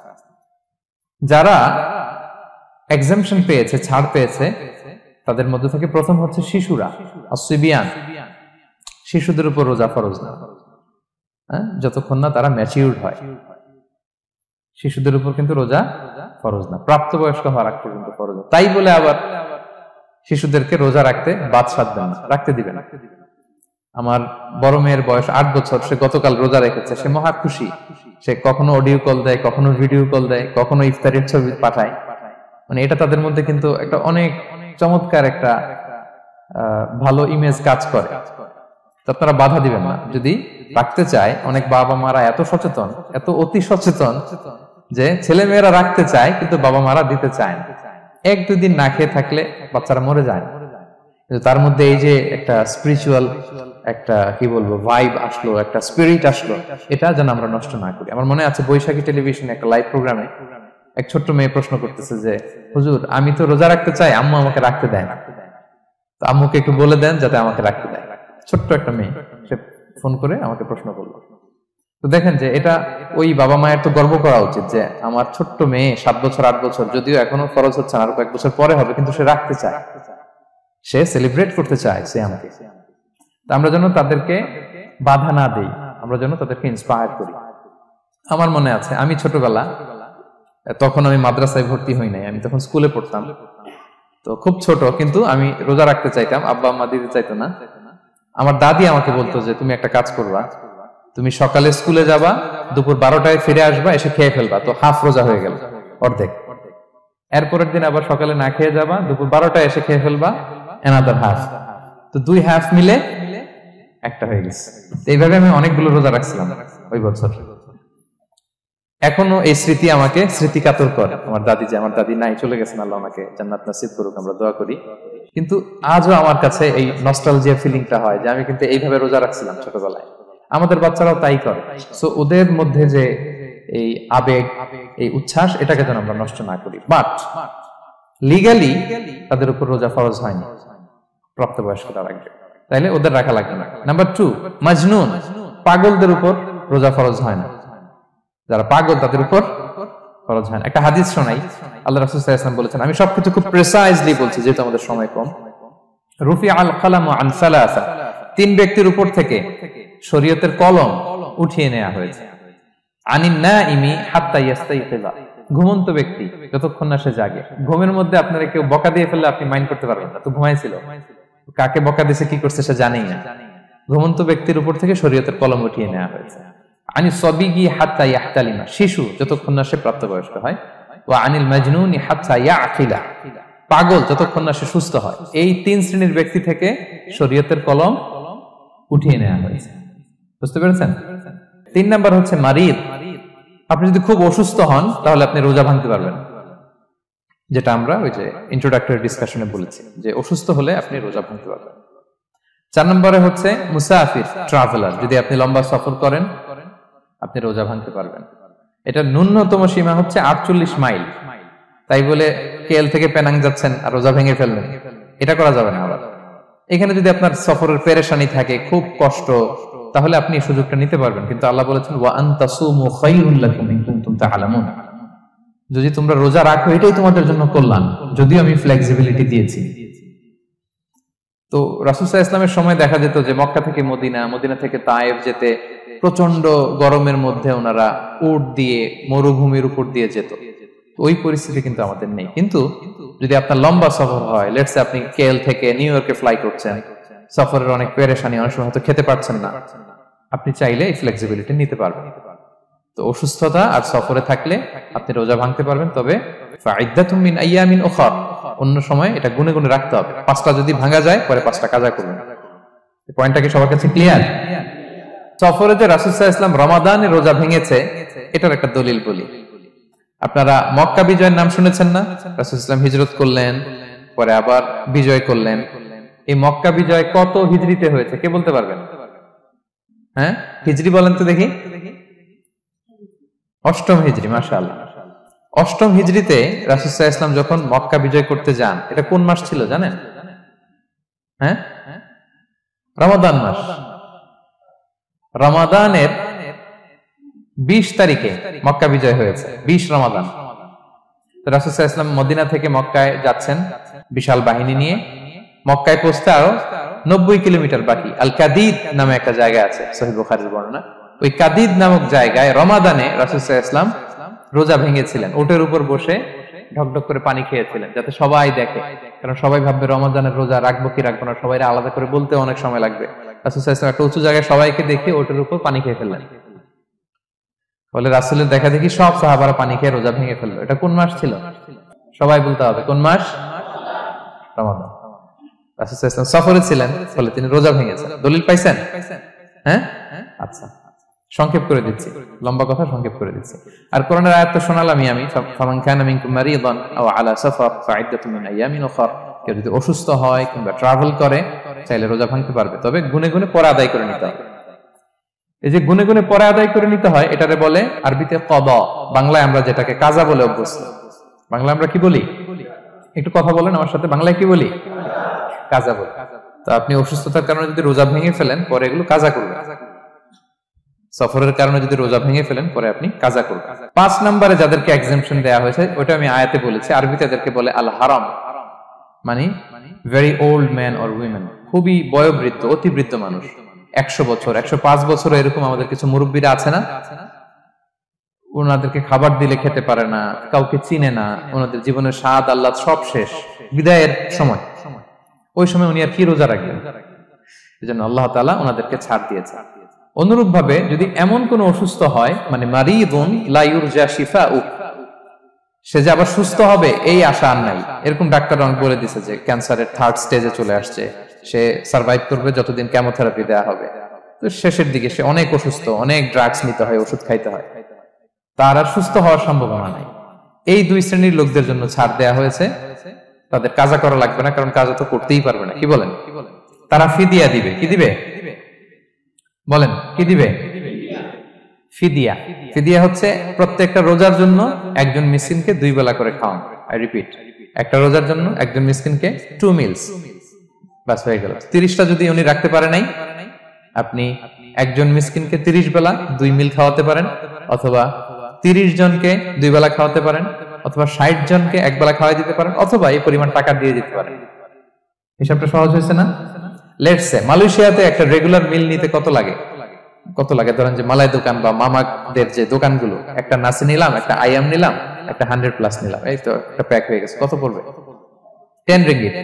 যারা এক্সাম্পশন পেয়েছে, ছাড় পেয়েছে, তাদের মধ্যে থেকে প্রথম হচ্ছে শিশুরা, আসিবিয়ান। শিশুদের উপর রোজা ফরজ না, যতক্ষণ না তারা ম্যাচিউরড হয়। শিশুদের উপর কিন্তু রোজা ফরজ না, প্রাপ্তবয়স্ক হওয়ার আগ পর্যন্ত ফরজ। তাই বলে আবার শিশুদেরকে রোজা রাখতে বাদ সাধবেন না, রাখতে দিবেন। আমার বড় মেয়ের বয়স 8 বছর, সে গতকাল রোজা রেখেছে, সে মহা খুশি। সে কখনো অডিও কল দেয়, কখনো ভিডিও কল দেয়, কখনো ইফতারের ছবি পাঠায়। মানে এটা তাদের মধ্যে কিন্তু একটা অনেক চমৎকার একটা ভালো ইমেজ কাজ করে। তো আপনারা বাধা দিবেন না যদি রাখতে চায়। অনেক বাবা মারা এত সচেতন, এত অতি সচেতন যে ছেলে মেয়েরা রাখতে চায় কিন্তু বাবা মারা দিতে চায় না। 1-2 দিন না খেয়ে থাকলে বাচ্চারা মরে যায় না, কিন্তু তার মধ্যে এই যে একটা স্পিরিচুয়াল একটা কি বলবো ভাইব আসলো, একটা স্পিরিট আসলো, এটা যেন আমরা নষ্ট না করি। আমার মনে আছে বৈশাখী টেলিভিশনে একটা লাইভ প্রোগ্রামে এক ছোট্ট মেয়ে প্রশ্ন করতেছে যে হুজুর আমি তো রোজা রাখতে চাই, আম্মু আমাকে রাখতে দেয় না, তো আম্মুকে একটু বলে দেন যাতে আমাকে রাখতে দেয়। ছোট্ট একটা মেয়ে, সে ফোন করে আমাকে প্রশ্ন করলো। তো দেখেন যে এটা ওই বাবা মায়ের তো গর্ব করা উচিত যে আমার ছোট্ট মেয়ে 7 বছর 8 বছর, যদিও এখনো ফরজ হচ্ছে না, আর কয়েক বছর পরে হবে, কিন্তু সে রাখতে চায়, সে সেলিব্রেট করতে চায় সে আমাকে। আমরা যেন তাদেরকে বাধা না দেই, আমরা যেন তাদেরকে ইন্সপায়ার করি। আমার মনে আছে আমি ছোটবেলা, তখন আমি মাদ্রাসায় ভর্তি হই নাই, আমি তখন স্কুলে পড়তাম, তো খুব ছোট, কিন্তু আমি রোজা রাখতে চাইতাম, আব্বা আম্মা দিতে চাইতো না। আমার দাদি আমাকে বলতো যে তুমি একটা কাজ করবা, তুমি সকালে স্কুলে যাবা, দুপুর 12টায় ফিরে আসবা, এসে খেয়ে ফেলবা, তো হাফ রোজা হয়ে গেল, অর্ধেক। এরপরের দিন আবার সকালে না খেয়ে যাবা, দুপুর 12টায় এসে খেয়ে ফেলবা, অ্যানাদার হাফ, তো 2 হাফ মিলে একটা হয়ে গেছে। এইভাবে আমি অনেকগুলো রোজা রাখছিলাম ওই বছর। এখনো এই স্মৃতি আমাকে স্মৃতিকাতর করে। আমার দাদি, যে আমার দাদি নাই, চলে গেছেন, আল্লাহ আমাকে জান্নাত নসিব করুক, আমরা দোয়া করি। কিন্তু আজও আমার কাছে এই নস্টালজিয়া ফিলিংটা হয় যে আমি কিন্তু এইভাবে রোজা রাখছিলাম ছোটবেলায়। আমাদের বাচ্চারাও তাই করে। সো ওদের মধ্যে যে এই আবেগ, এই উচ্ছ্বাস, এটাকে যেন আমরা নষ্ট না করি। বাট লিগালি তাদের উপর রোজা ফরজ হয়নি, প্রাপ্তবয়স্করা রাখবে, তাইলে ওদের রাখা লাগবে না। নাম্বার 2, মাজনুন, পাগলদের উপর রোজা ফরজ হয় না। যারা পাগল তাদের উপর ফরজ হয় না। একটা হাদিস শোনাই, আল্লাহ রাসূল সাল্লাল্লাহু আলাইহি ওয়াসাল্লাম বলেছেন, আমি সবকিছু খুব প্রিসাইজলি বলছি যেহেতু আমাদের সময় কম। রুফি আল কালামু আন সালাসা, 3 ব্যক্তির উপর থেকে শরীয়তের কলম উঠিয়ে নেওয়া হয়েছে। আনিন নাইমি হাত্তা ইয়াস্তাইকিযা, ঘুমন্ত ব্যক্তি যতক্ষণ না সে জাগে। ঘুমের মধ্যে আপনারা কেউ বকা দিয়ে ফেললে আপনি মাইন্ড করতে পারবেন না, তো ঘুমাইছিল, কাকে বকা দিয়েছে কি করছে সে জানেই না। ঘুমন্ত ব্যক্তির উপর থেকে শরীয়তের কলম উঠিয়ে নেওয়া হয়েছে। আনি সবিগি হাত্তা ইয়াহতালিমা, শিশু যতক্ষণ না সে প্রাপ্তবয়স্ক হয়। ওয়া আনিল মাজনুনি হাত্তা ইয়াকিলা, পাগল যতক্ষণ না সে সুস্থ হয়। এই 3 শ্রেণীর ব্যক্তি থেকে শরীয়তের কলম উঠিয়ে নেওয়া হয়েছে। বুঝতে পেরেছেন? 3 নাম্বার হচ্ছে মারিদ, আপনি যদি খুব অসুস্থ হন তাহলে আপনি রোজা ভাঙতে পারবেন, যেটা আমরা ওই যে ইন্ট্রোডাক্টরি ডিসকাশনে বলেছি যে অসুস্থ হলে আপনি রোজা ভাঙতে পারবেন। 4 নম্বরে হচ্ছে মুসাফির, ট্রাভেলার, যদি আপনি লম্বা সফর করেন আপনি রোজা ভাঙতে পারবেন। এটা ন্যূনতম সীমা হচ্ছে 48 মাইল। তাই বলে কেএল থেকে পেনাং যাচ্ছেন আর রোজা ভেঙে ফেললেন, এটা করা যাবে না। আবার এখানে যদি আপনার সফরের পেরেশানি থাকে, খুব কষ্ট, তাহলে আপনি এই সুযোগটা নিতে পারবেন। কিন্তু আল্লাহ বলেছেন ওয়া আনতাসুমু খায়রুল লাকুম ইন কুনতুম তা'লামুন, যদি তোমরা রোজা রাখো এটাই তোমাদের জন্য কল্যাণ, যদিও আমি ফ্লেক্সিবিলিটি দিয়েছি। তো রাসূল সাল্লাল্লাহু আলাইহি ওয়াসাল্লামের সময় দেখা যেত যে মক্কা থেকে মদিনা, মদিনা থেকে তায়েফ যেতে প্রচন্ড গরমের মধ্যে ওনারা উট দিয়ে মরুভূমির উপর দিয়ে যেত। ওই পরিস্থিতি কিন্তু আমাদের নেই। কিন্তু যদি আপনার লম্বা সফর হয়, লেটস সে আপনি কেএল থেকে নিউ ইয়র্কে ফ্লাই করছেন, সফরের অনেক পেরেশানি, অনেক সময় হয়তো খেতে পারছেন না, আপনি চাইলে এই ফ্লেক্সিবিলিটি নিতে পারবেন। তো অসুস্থতা আর সফরে থাকলে আপনি রোজা ভাঙতে পারবেন, তবে ফাইদ্দাতুম মিন আইয়ামিন উখর, অন্য সময় এটা গুনে গুনে রাখতে হবে। 5টা যদি ভাঙা যায় পরে 5টা কাজা করবেন। এই পয়েন্টটা কি সবার কাছে ক্লিয়ার? সফরে যে রাসূল সাল্লাল্লাহু আলাইহি ওয়াসাল্লাম রমাদানে রোজা ভেঙেছে, এটার একটা দলিল বলি। আপনারা মক্কা বিজয়ের নাম শুনেছেন না? রাসূল সাল্লাল্লাহু আলাইহি ওয়াসাল্লাম হিজরত করলেন, পরে আবার বিজয় করলেন। এই মক্কা বিজয় কত হিজরিতে হয়েছে কে বলতে পারবেন? হ্যাঁ, হিজরি বলেন তো দেখি। 8ম হিজরি, মাশাআল্লাহ। 8ম হিজরিতে রাসূল সাল্লাল্লাহু আলাইহি ওয়াসাল্লাম যখন মক্কা বিজয় করতে যান, এটা কোন মাস ছিল জানেন? হ্যাঁ, রমাদান মাস। রমাদানের 20 তারিখে মক্কা বিজয় হয়েছে, 20 রমাদান। তো রাসূল সাল্লাল্লাহু আলাইহি ওয়াসাল্লাম মদিনা থেকে মক্কায় যাচ্ছেন বিশাল বাহিনী নিয়ে। মক্কায় পৌঁছতে আরো 90 কিলোমিটার বাকি। আল কাদিদ নামে একটা জায়গা আছে, সহিহ বুখারীর বর্ণনা। ওই কাদিদ নামক জায়গায় রমাদানে রাসূল সাল্লাল্লাহু আলাইহি ওয়াসাল্লাম রোজা ভেঙেছিলেন, ওটের উপর বসে ঢকঢক করে পানি খেয়েছিলেন, যাতে সবাই দেখে। কারণ সবাই ভাববে রমাদানের রোজা রাখবো কি রাখবো না, সবাই আলাদা করে বলতে অনেক সময় লাগবে। রাসূল সাল্লাল্লাহু আলাইহি ওয়াসাল্লাম একটা উঁচু জায়গায় সবাইকে দেখে ওটের উপর পানি খেয়ে ফেললেন। বলে রাসূলের দেখা দেখি সব সাহাবারা পানি খেয়ে রোজা ভেঙে ফেললো। এটা কোন মাস ছিল? সবাই বলতে হবে কোন মাস? রমাদান। রাসূল সাল্লাল্লাহু আলাইহি ওয়াসাল্লাম সফরে ছিলেন, ফলে তিনি রোজা ভেঙেছেন। দলিল পাইছেন? হ্যাঁ, আচ্ছা, সংক্ষেপ করে দিচ্ছি, লম্বা কথা সংক্ষেপ করে দিচ্ছি। আর কোরআনের আয়াত তো শোনালামই আমি, ফামান কানা মিনকুম মারিদান আও আলা সাফার ফাইদ্দাতুম মিন আইয়ামিন উখর, কেউ যদি অসুস্থ হয় কিংবা ট্রাভেল করে চাইলে রোজা ভাঙতে পারবে, তবে গুনে গুনে পরে আদায় করে নিতে হবে। এই যে গুনে গুনে পরে আদায় করে নিতে হয়, এটারে বলে আরবিতে কদা, বাংলায় আমরা যেটাকে কাজা বলে অভ্যস্ত। বাংলা আমরা কি বলি? একটু কথা বলেন আমার সাথে, বাংলায় কি বলি? কাজা বলি। তো আপনি অসুস্থতার কারণে যদি রোজা ভেঙে ফেলেন পরে এগুলো কাজা করবেন। সফরের কারণে যদি রোজা ভেঙে ফেলেন পরে আপনি কাজা করবেন। 5 নম্বরে যাদেরকে এক্সাম্পশন দেয়া হয়েছে ওটা আমি আয়াতে বলেছি, আরবিতে এদেরকে বলে আল হারাম, মানে very old man or women, খুবই বয়োবৃদ্ধ, অতি বৃদ্ধ মানুষ, 100 বছর 105 বছর এরকম আমাদের কিছু মুরব্বীরা আছে না, ওনাদেরকে খাবার দিলে খেতে পারে না, কাউকে চিনে না, ওনাদের জীবনের স্বাদ আহ্লাদ সব শেষ, বিদায়ের সময়, ওই সময় উনি আর কি রোজা রাখবেন? এজন্য আল্লাহ তাআলা ওনাদেরকে ছাড় দিয়েছে। অনুরূপ ভাবে যদি এমন কোন অসুস্থ হয়, মানে মারিদুন লা ইউরজা শিফাউ, সে যে আবার সুস্থ হবে এই আশা আর নাই, এরকম ডাক্তার অনেক বলে দিয়েছে যে ক্যান্সারের 3rd স্টেজে চলে আসছে, সে সার্ভাইভ করবে যতদিন কেমোথেরাপি দেওয়া হবে, তো শেষের দিকে সে অনেক অসুস্থ, অনেক ড্রাগস নিতে হয়, ওষুধ খাইতে হয়, তার আর সুস্থ হওয়ার সম্ভাবনা নাই। এই 2 শ্রেণীর লোকদের জন্য ছাড় দেয়া হয়েছে, তাদের কাজা করা লাগবে না, কারণ কাজা তো করতেই পারবে না। কি বলেন? তারা ফিদিয়া দিবে। কি দিবে? বলেন কি দিবে? ফিদিয়া। ফিদিয়া হচ্ছে প্রত্যেকটা রোজার জন্য একজন মিসকিনকে 2 বেলা করে খাওয়ান। আই রিপিট, একটা রোজার জন্য একজন মিসকিনকে 2 মিলস, বাস হয়ে গেল। 30টা যদি উনি রাখতে পারে নাই, আপনি একজন মিসকিনকে 30 বেলা 2 মিল খাওয়াতে পারেন, অথবা 30 জনকে 2 বেলা খাওয়াতে পারেন, অথবা 60 জনকে 1 বেলা খাওয়াই দিতে পারেন, অথবা এই পরিমাণ টাকা দিয়ে দিতে পারেন। হিসাবটা সহজ হয়েছে না? লেটস সে মালয়েশিয়াতে একটা রেগুলার মিল নিতে কত লাগে? ধরেন যে মালাই দোকান বা মামাদের যে দোকানগুলো, একটা নাসি নিলাম, একটা আইয়াম নিলাম, একটা 100+ নিলাম, এই তো একটা প্যাক হয়ে গেছে। কত পড়বে? 10 রিঙ্গিট,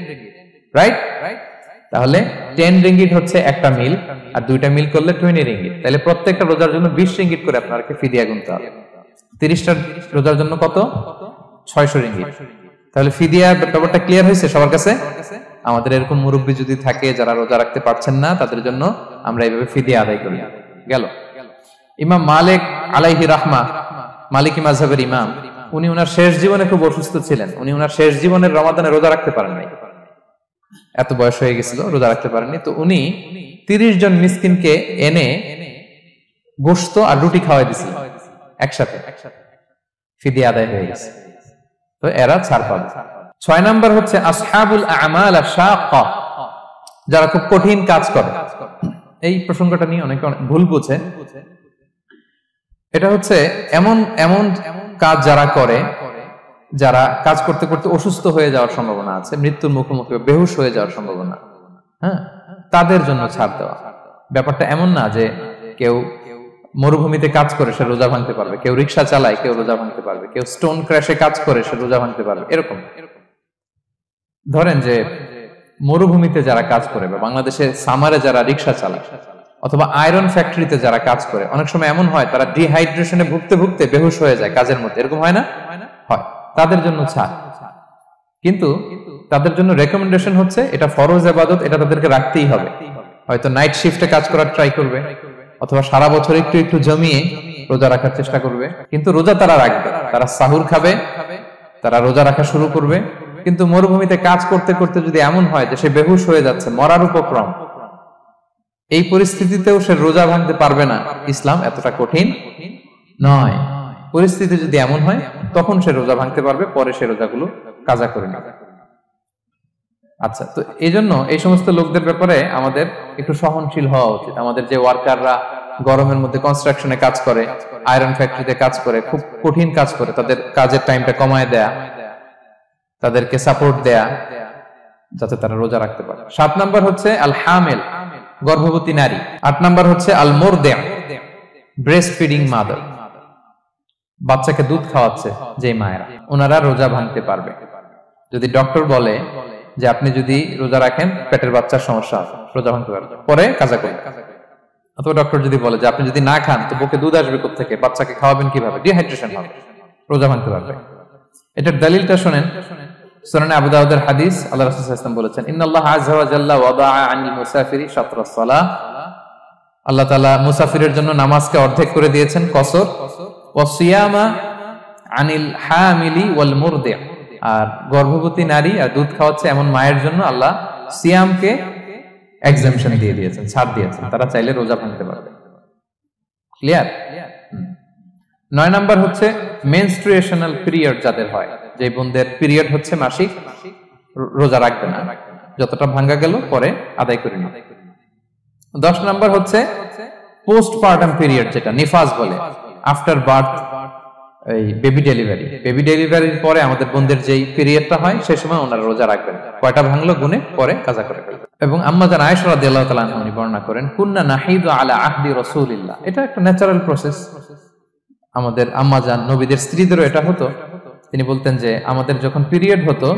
রাইট? তাহলে 10 রিঙ্গিট হচ্ছে একটা মিল, আর 2টা মিল করলে 20 রিঙ্গিট। তাহলে প্রত্যেকটা রোজার জন্য 20 রিঙ্গিট করে আপনাকে ফিদিয়া গুনতে হবে। 30টা রোজার জন্য কত? 600 রিঙ্গিট। তাহলে ফিদিয়া ব্যাপারটা ক্লিয়ার হয়েছে সবার কাছে? আমাদের এরকম মুরব্বী যদি থাকে যারা রোজা রাখতে পারছেন না, তাদের জন্য আমরা এইভাবে ফিদিয়া আদায় করি। গেল। ইমাম মালিক আলাইহি রাহমা, মালিকি মাযহাবের ইমাম, উনি ওনার শেষ জীবনে খুব অসুস্থ ছিলেন। উনি ওনার শেষ জীবনের রমাদানে রোজা রাখতে পারেন নাই, এত বয়স হয়ে গেছিল, রোজা রাখতে পারেননি। তো উনি 30 জন মিসকিনকে এনে গোশত আর রুটি খাওয়াই দিয়েছিলেন একসাথে। ফিদিয়া আদায় হয়ে গেছে, তো এরা ছাড় পাবে। 6 নাম্বার হচ্ছে আসহাবুল আমাল আশ-শাক্কা, যারা খুব কঠিন কাজ করে। এই প্রসঙ্গটা নিয়ে অনেকে ভুল বুঝে। এটা হচ্ছে এমন এমন কাজ যারা করে, যারা কাজ করতে করতে অসুস্থ হয়ে যাওয়ার সম্ভাবনা আছে, মৃত্যুর মুখোমুখি বেহুশ হয়ে যাওয়ার সম্ভাবনা, হ্যাঁ, তাদের জন্য ছাড় দেওয়া। ব্যাপারটা এমন না যে কেউ মরুভূমিতে কাজ করে সে রোজা ভাঙতে পারবে, কেউ রিক্সা চালায় কেউ রোজা ভাঙতে পারবে, কেউ স্টোন ক্র্যাশে কাজ করে সে রোজা ভাঙতে পারবে, এরকম। ধরেন যে মরুভূমিতে যারা কাজ করে, বা বাংলাদেশে সামারে যারা রিক্সা চালায়, অথবা আয়রন ফ্যাক্টরিতে যারা কাজ করে, অনেক সময় এমন হয় তারা ডিহাইড্রেশনে ভুগতে ভুগতে বেহুশ হয়ে যায় কাজের মধ্যে, এরকম হয় না? হয়। তাদের জন্য ছাড়, কিন্তু তাদের জন্য রেকমেন্ডেশন হচ্ছে এটা ফরজ ইবাদত, এটা তাদেরকে রাখতেই হবে। হয়তো নাইট শিফটে কাজ করার ট্রাই করবে, অথবা সারা বছর একটু একটু জমিয়ে রোজা রাখার চেষ্টা করবে, কিন্তু রোজা তারা রাখবে, তারা সাহুর খাবে, তারা রোজা রাখা শুরু করবে। কিন্তু মরুভূমিতে কাজ করতে করতে যদি এমন হয় যে সে বেহুশ হয়ে যাচ্ছে, মরার উপক্রম, এই পরিস্থিতিতেও সে রোজা ভাঙতে পারবে না, ইসলাম এতটা কঠিন নয়। পরিস্থিতি যদি এমন হয় তখন সে রোজা ভাঙতে পারবে, পরে সে রোজাগুলো কাজা করে নেবে। আচ্ছা, তো এই জন্য এই সমস্ত লোকদের ব্যাপারে আমাদের একটু সহনশীল হওয়া উচিত। আমাদের যে ওয়ার্কাররা গরমের মধ্যে কনস্ট্রাকশনে কাজ করে, আয়রন ফ্যাক্টরিতে কাজ করে, খুব কঠিন কাজ করে, তাদের কাজের টাইমটা কমায় দেয়া, তাদেরকে সাপোর্ট দেয়া, যাতে তারা রোজা রাখতে পারে। 7 নাম্বার হচ্ছে আল হামিল, গর্ভবতী নারী। 8 নাম্বার হচ্ছে আল মুরদি, ব্রেস্ট ফিডিং মাদার, বাচ্চাকে দুধ খাওয়াচ্ছে যে মায়েরা, ওনারা রোজা ভাঙতে পারবে। যদি ডক্টর বলে যে আপনি যদি রোজা রাখেন পেটের বাচ্চার সমস্যা হবে, রোজা ভাঙতে পারবে, পরে কাজা করবে। অথবা ডক্টর যদি বলে যে আপনি যদি না খান তো বুকে দুধ আসবে কোত্থেকে, বাচ্চাকে খাওয়াবেন কিভাবে, ডিহাইড্রেশন হবে, রোজা ভাঙতে পারবে। এটার দলিলটা শুনেন, সুনানে আবু দাউদের হাদিস, আল্লাহ রাসূল সাল্লাল্লাহু আলাইহি ওয়াসাল্লাম বলেছেন, ইন্নাল্লাহা আযজা ওয়া জাল্লা ওয়াদাআ আনিল মুসাফিরি শাতরাস সালাহ, আল্লাহ তাআলা মুসাফিরের জন্য নামাজকে অর্ধেক করে দিয়েছেন, কসর, ওয়া সিয়ামা আনিল হামিলি ওয়াল মুরদি, আর গর্ভবতী নারী আর দুধ খাওয়াচ্ছে এমন মায়ের জন্য আল্লাহ সিয়ামকে এক্সাম্পশন দিয়ে দিয়েছেন, ছাড় দিয়েছেন, তারা চাইলে রোজা ভাঙতে পারবে। ক্লিয়ার? 9 নাম্বার হচ্ছে মেনস্ট্রুয়েশনাল পিরিয়ড যাদের হয়, যে বোনদের পিরিয়ড হচ্ছে মাসিক, রোজা রাখবে না, যতটা ভাঙ্গা গেল পরে আদায় করে নেবে। 10 নাম্বার হচ্ছে পোস্টপার্টাম পিরিয়ড, যেটা নিফাস বলে, আফটার বার্থ, এই বেবি ডেলিভারি, বেবি ডেলিভারির পরে আমাদের বোনদের যেই পিরিয়ডটা হয় সেই সময় ওনারা রোজা রাখবেন, কয়টা ভাঙলো গুনে পরে কাজা করে ফেলবেন। এবং আম্মা জান আয়েশা রাদিয়াল্লাহু তাআলা আনহা উনি বর্ণনা করেন, কুন্না নাহিদু আলা আহদি রাসূলিল্লাহ, এটা একটা ন্যাচারাল প্রসেস, আমাদের আম্মা জান নবীদের স্ত্রীদেরও এটা হতো। তিনি বলতেন যে আমাদের যখন পিরিয়ড হতো,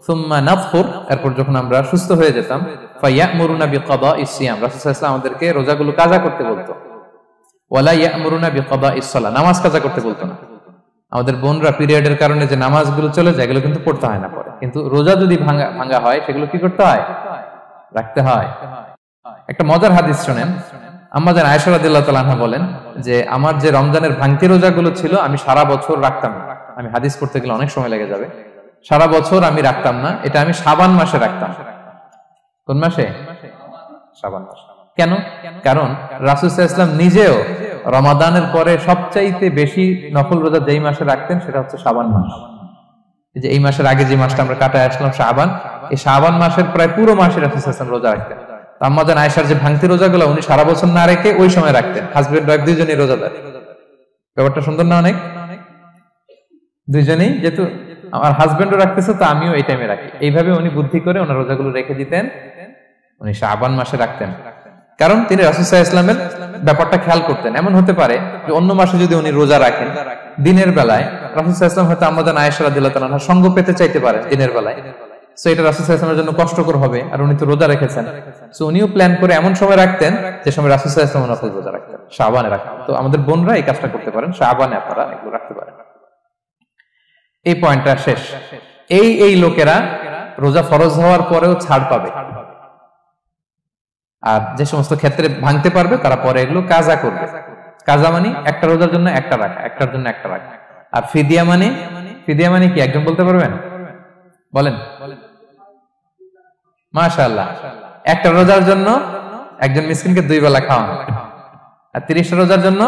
সুম্মা নাতফুর, এরপর যখন আমরা সুস্থ হয়ে যেতাম, ফায়ামুরুনা বিকাদাইস সিয়াম, রাসূল সাল্লাল্লাহু আলাইহি ওয়াসাল্লাম আমাদেরকে রোজাগুলো কাজা করতে বলতো, ওয়ালা ইয়ামুরুনা বিকাদাইস সালাহ, নামাজ কাজা করতে বলতো না। আমাদের বোনরা পিরিয়ডের কারণে যে নামাজগুলো চলে যায় এগুলো কিন্তু পড়তে হয় না পরে, কিন্তু রোজা যদি ভাঙা হয় সেগুলো কি করতে হয়? রাখতে হয়। একটা মজার হাদিস শুনেন, আম্মা জান আয়েশা রাদিয়াল্লাহু তাআলা আনহা বলেন যে আমার যে রমজানের ভাঙতি রোজাগুলো ছিল আমি সারা বছর রাখতাম না, আমি হাদিস পড়তে গেলে অনেক সময় লেগে যাবে, সারা বছর আমি রাখতাম না, এটা আমি শাবান মাসে রাখতাম। কোন মাসে? শাবান মাসে। কেন? কারণ রাসূল সাল্লাল্লাহু আলাইহি ওয়াসাল্লাম নিজেও রমাদানের পরে সবচাইতে বেশি নফল রোজা যেই মাসে রাখতেন সেটা হচ্ছে শাবান মাস। এই যে এই মাসের আগে যে মাসটা আমরা কাটায় আসলাম শাবান, এই শাবান মাসের প্রায় পুরো মাসে রাসূল সাল্লাল্লাহু আলাইহি ওয়াসাল্লাম রোজা রাখতেন। তো আম্মাজান আয়েশার যে ভাঙতি রোজাগুলো উনি সারা বছর না রেখে ওই সময় রাখতেন। হাজবেন্ড ওয়াইফ দুইজনই রোজাদার। ব্যাপারটা সুন্দর না অনেক? দুইজনেই, যেহেতু আমার হাজবেন্ডও রাখতেছে তো আমিও এই টাইমে রাখি, এইভাবে উনি বুদ্ধি করে ওনার রোজাগুলো রেখে দিতেন। উনি শাবান মাসে রাখতেন কারণ তিনি রাসূল সাল্লাল্লাহু আলাইহি ওয়াসাল্লামের ব্যাপারটা খেয়াল করতেন। এমন হতে পারে যে অন্য মাসে যদি উনি রোজা রাখেন, দিনের বেলায় রাসূল সাল্লাল্লাহু আলাইহি ওয়াসাল্লাম হয়তো আমাদের আয়েশা রাদিয়াল্লাহু তাআলা আনহার সঙ্গ পেতে চাইতে পারে দিনের বেলায়, সো এটা রাসূল সাল্লাল্লাহু আলাইহি ওয়াসাল্লামের জন্য কষ্টকর হবে, আর উনি তো রোজা রেখেছেন, সো উনিও প্ল্যান করে এমন সময় রাখতেন যে সময় রাসূল সাল্লাল্লাহু আলাইহি ওয়াসাল্লাম নফল রোজা রাখতেন, শাবানে রাখতেন। তো আমাদের বোনরা এই কাজটা করতে পারেন, শাবানে আপনারা এগুলো রাখতে পারেন। এই পয়েন্টটা শেষ। এই লোকেরা রোজা ফরজ হওয়ার পরেও ছাড় পাবে, আর যে সমস্ত ক্ষেত্রে ভাঙতে পারবে তারা পরে এগুলো কাজা করবে। কাজা মানে একটা রোজার জন্য একটা রাখা, একটার জন্য একটা রাখা। আর ফিদিয়া মানে কি একজন বলতে পারবেন? বলেন। মাশাআল্লাহ, একটা রোজার জন্য একজন মিসকিনকে 2 বেলা খাওয়ানো, আর 30টা রোজার জন্য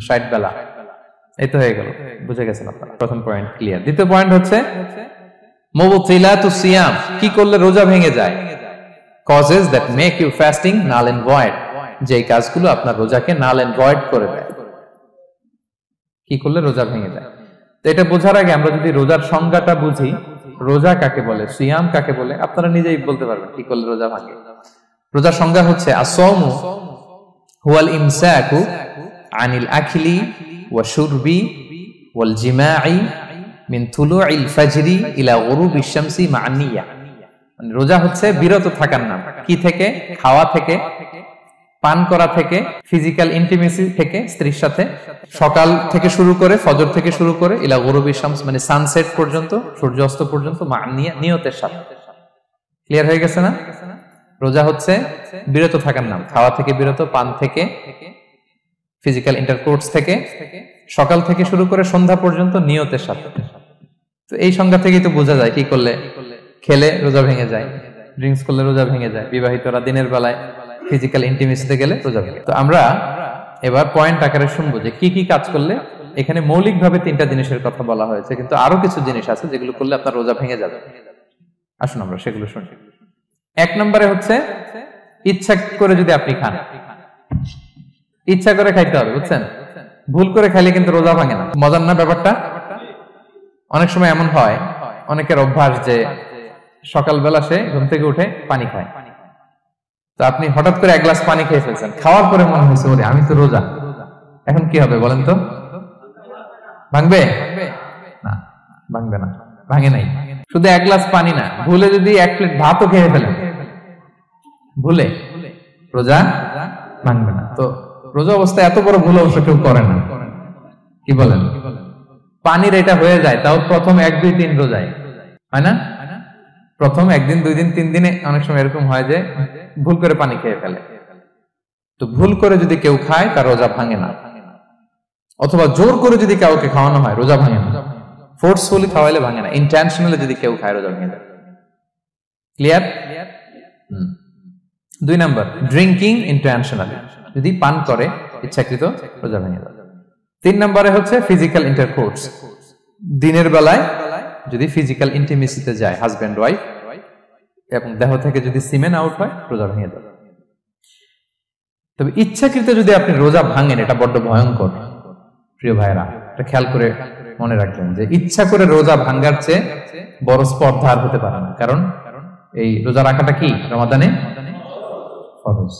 60 বেলা। এই তো হয়ে গেল, বুঝে গেছেন আপনারা। প্রথম পয়েন্ট ক্লিয়ার। দ্বিতীয় পয়েন্ট হচ্ছে মুবতিলাতুস সিয়াম, কি করলে রোজা ভেঙে যায়। causes that make you fasting null and void, যে কাজগুলো আপনার রোজাকে null and void করে দেয়। কি করলে রোজা ভেঙে যায়? তো এটা বোঝার আগে আমরা যদি রোজার সংজ্ঞাটা বুঝি, রোজা কাকে বলে, সিয়াম কাকে বলে, আপনারা নিজেই বলতে পারবেন কি করলে রোজা ভাঙে। রোজার সংজ্ঞা হচ্ছে আসওমু হুয়াল ইমসাকু আনিল আখলি ওয়া শুরবি ওয়াল জিমাই মিন তুলুইল ফাজরি ইলা গুরুবিশ শামসি মা নিয়া। রোজা হচ্ছে বিরত থাকার নাম। কি থেকে? খাওয়া থেকে, পান করা থেকে, ফিজিক্যাল ইন্টিমেসি থেকে স্ত্রীর সাথে, সকাল থেকে শুরু করে, ফজর থেকে শুরু করে ইলা গুরুবিশ শামস মানে সানসেট পর্যন্ত, সূর্যাস্ত পর্যন্ত, মা নিয়া, নিয়তের সাথে। ক্লিয়ার হয়ে গেছে না? রোজা হচ্ছে বিরত থাকার নাম। খাওয়া থেকে বিরত, পান থেকে, ফিজিক্যাল ইন্টারকোর্স থেকে, সকাল থেকে শুরু করে সন্ধ্যা পর্যন্ত নিয়তের সাথে। তো এই সংজ্ঞা থেকেই তো বোঝা যায় কি করলে, খেলে রোজা ভেঙে যায়, ড্রিঙ্কস করলে রোজা ভেঙে যায়, বিবাহিতরা দিনের বেলায় ফিজিক্যাল ইন্টিমেসিতে গেলে রোজা ভেঙে। তো আমরা এবার পয়েন্ট আকারে শুনবো যে কি কি কাজ করলে। এখানে মৌলিকভাবে 3টা জিনিসের কথা বলা হয়েছে, কিন্তু আরো কিছু জিনিস আছে যেগুলো করলে আপনার রোজা ভেঙে যাবে। আসুন আমরা সেগুলো শুনি। 1 নম্বরে হচ্ছে ইচ্ছা করে যদি আপনি খান, ইচ্ছা করে খাইতে হবে, বুঝছেন? ভুল করে খাইলে কিন্তু রোজা ভাঙে না। মজার না ব্যাপারটা? অনেক সময় এমন হয়, অনেকের অভ্যাস যে সকালবেলা সে ঘুম থেকে উঠে পানি খায়। তো আপনি হঠাৎ করে 1 গ্লাস পানি খেয়ে ফেলছেন, খাওয়ার পরে মনে হয়েছে ওরে আমি তো রোজা, এখন কি হবে বলেন তো? ভাঙবে না? ভাঙবে না, ভাঙে নাই। শুধু 1 গ্লাস পানি না, ভুলে যদি 1 প্লেট ভাতও খেয়ে ফেলেন, ভুলে, রোজা ভাঙবে না। তো রোজা অবস্থায় এত বড় ভুল অবশ্য কেউ করে না, কি বলেন? পানির এটা হয়ে যায়, তাও প্রথম 1, 2, 3 রোজায় হয় না? প্রথম 1 দিন, 2 দিন, 3 দিনে অনেক সময় এরকম হয় যে ভুল করে পানি খেয়ে ফেলে। তো ভুল করে যদি কেউ খায় তার রোজা ভাঙে না, অথবা জোর করে যদি কাউকে খাওয়ানো হয় রোজা ভাঙে না। ফোর্সফুলি খাওয়াইলে ভাঙে না, ইন্টেনশনালি যদি কেউ খায় রোজা ভেঙে যায়। ক্লিয়ার? 2 নাম্বার ড্রিঙ্কিং ইন্টেনশনালি, যদি পান করে ইচ্ছাকৃত, রোজা ভেঙে যায়। 3 নম্বরে হচ্ছে ফিজিক্যাল ইন্টারকোর্স, দিনের বেলায় যদি ফিজিক্যাল ইন্টিমেসিতে যায় হাজবেন্ড ওয়াইফ, এবং দেহ থেকে যদি সিমেন আউট হয় রোজা ভেঙে যাবে। তবে ইচ্ছাকৃত যদি আপনি রোজা ভাঙেন, এটা বড্ড ভয়ঙ্কর প্রিয় ভাইরা, এটা খেয়াল করে মনে রাখবেন যে ইচ্ছা করে রোজা ভাঙার চেয়ে বড় স্পর্ধা আর হতে পারে না। কারণ এই রোজা রাখাটা কি রমাদানে ফরজ।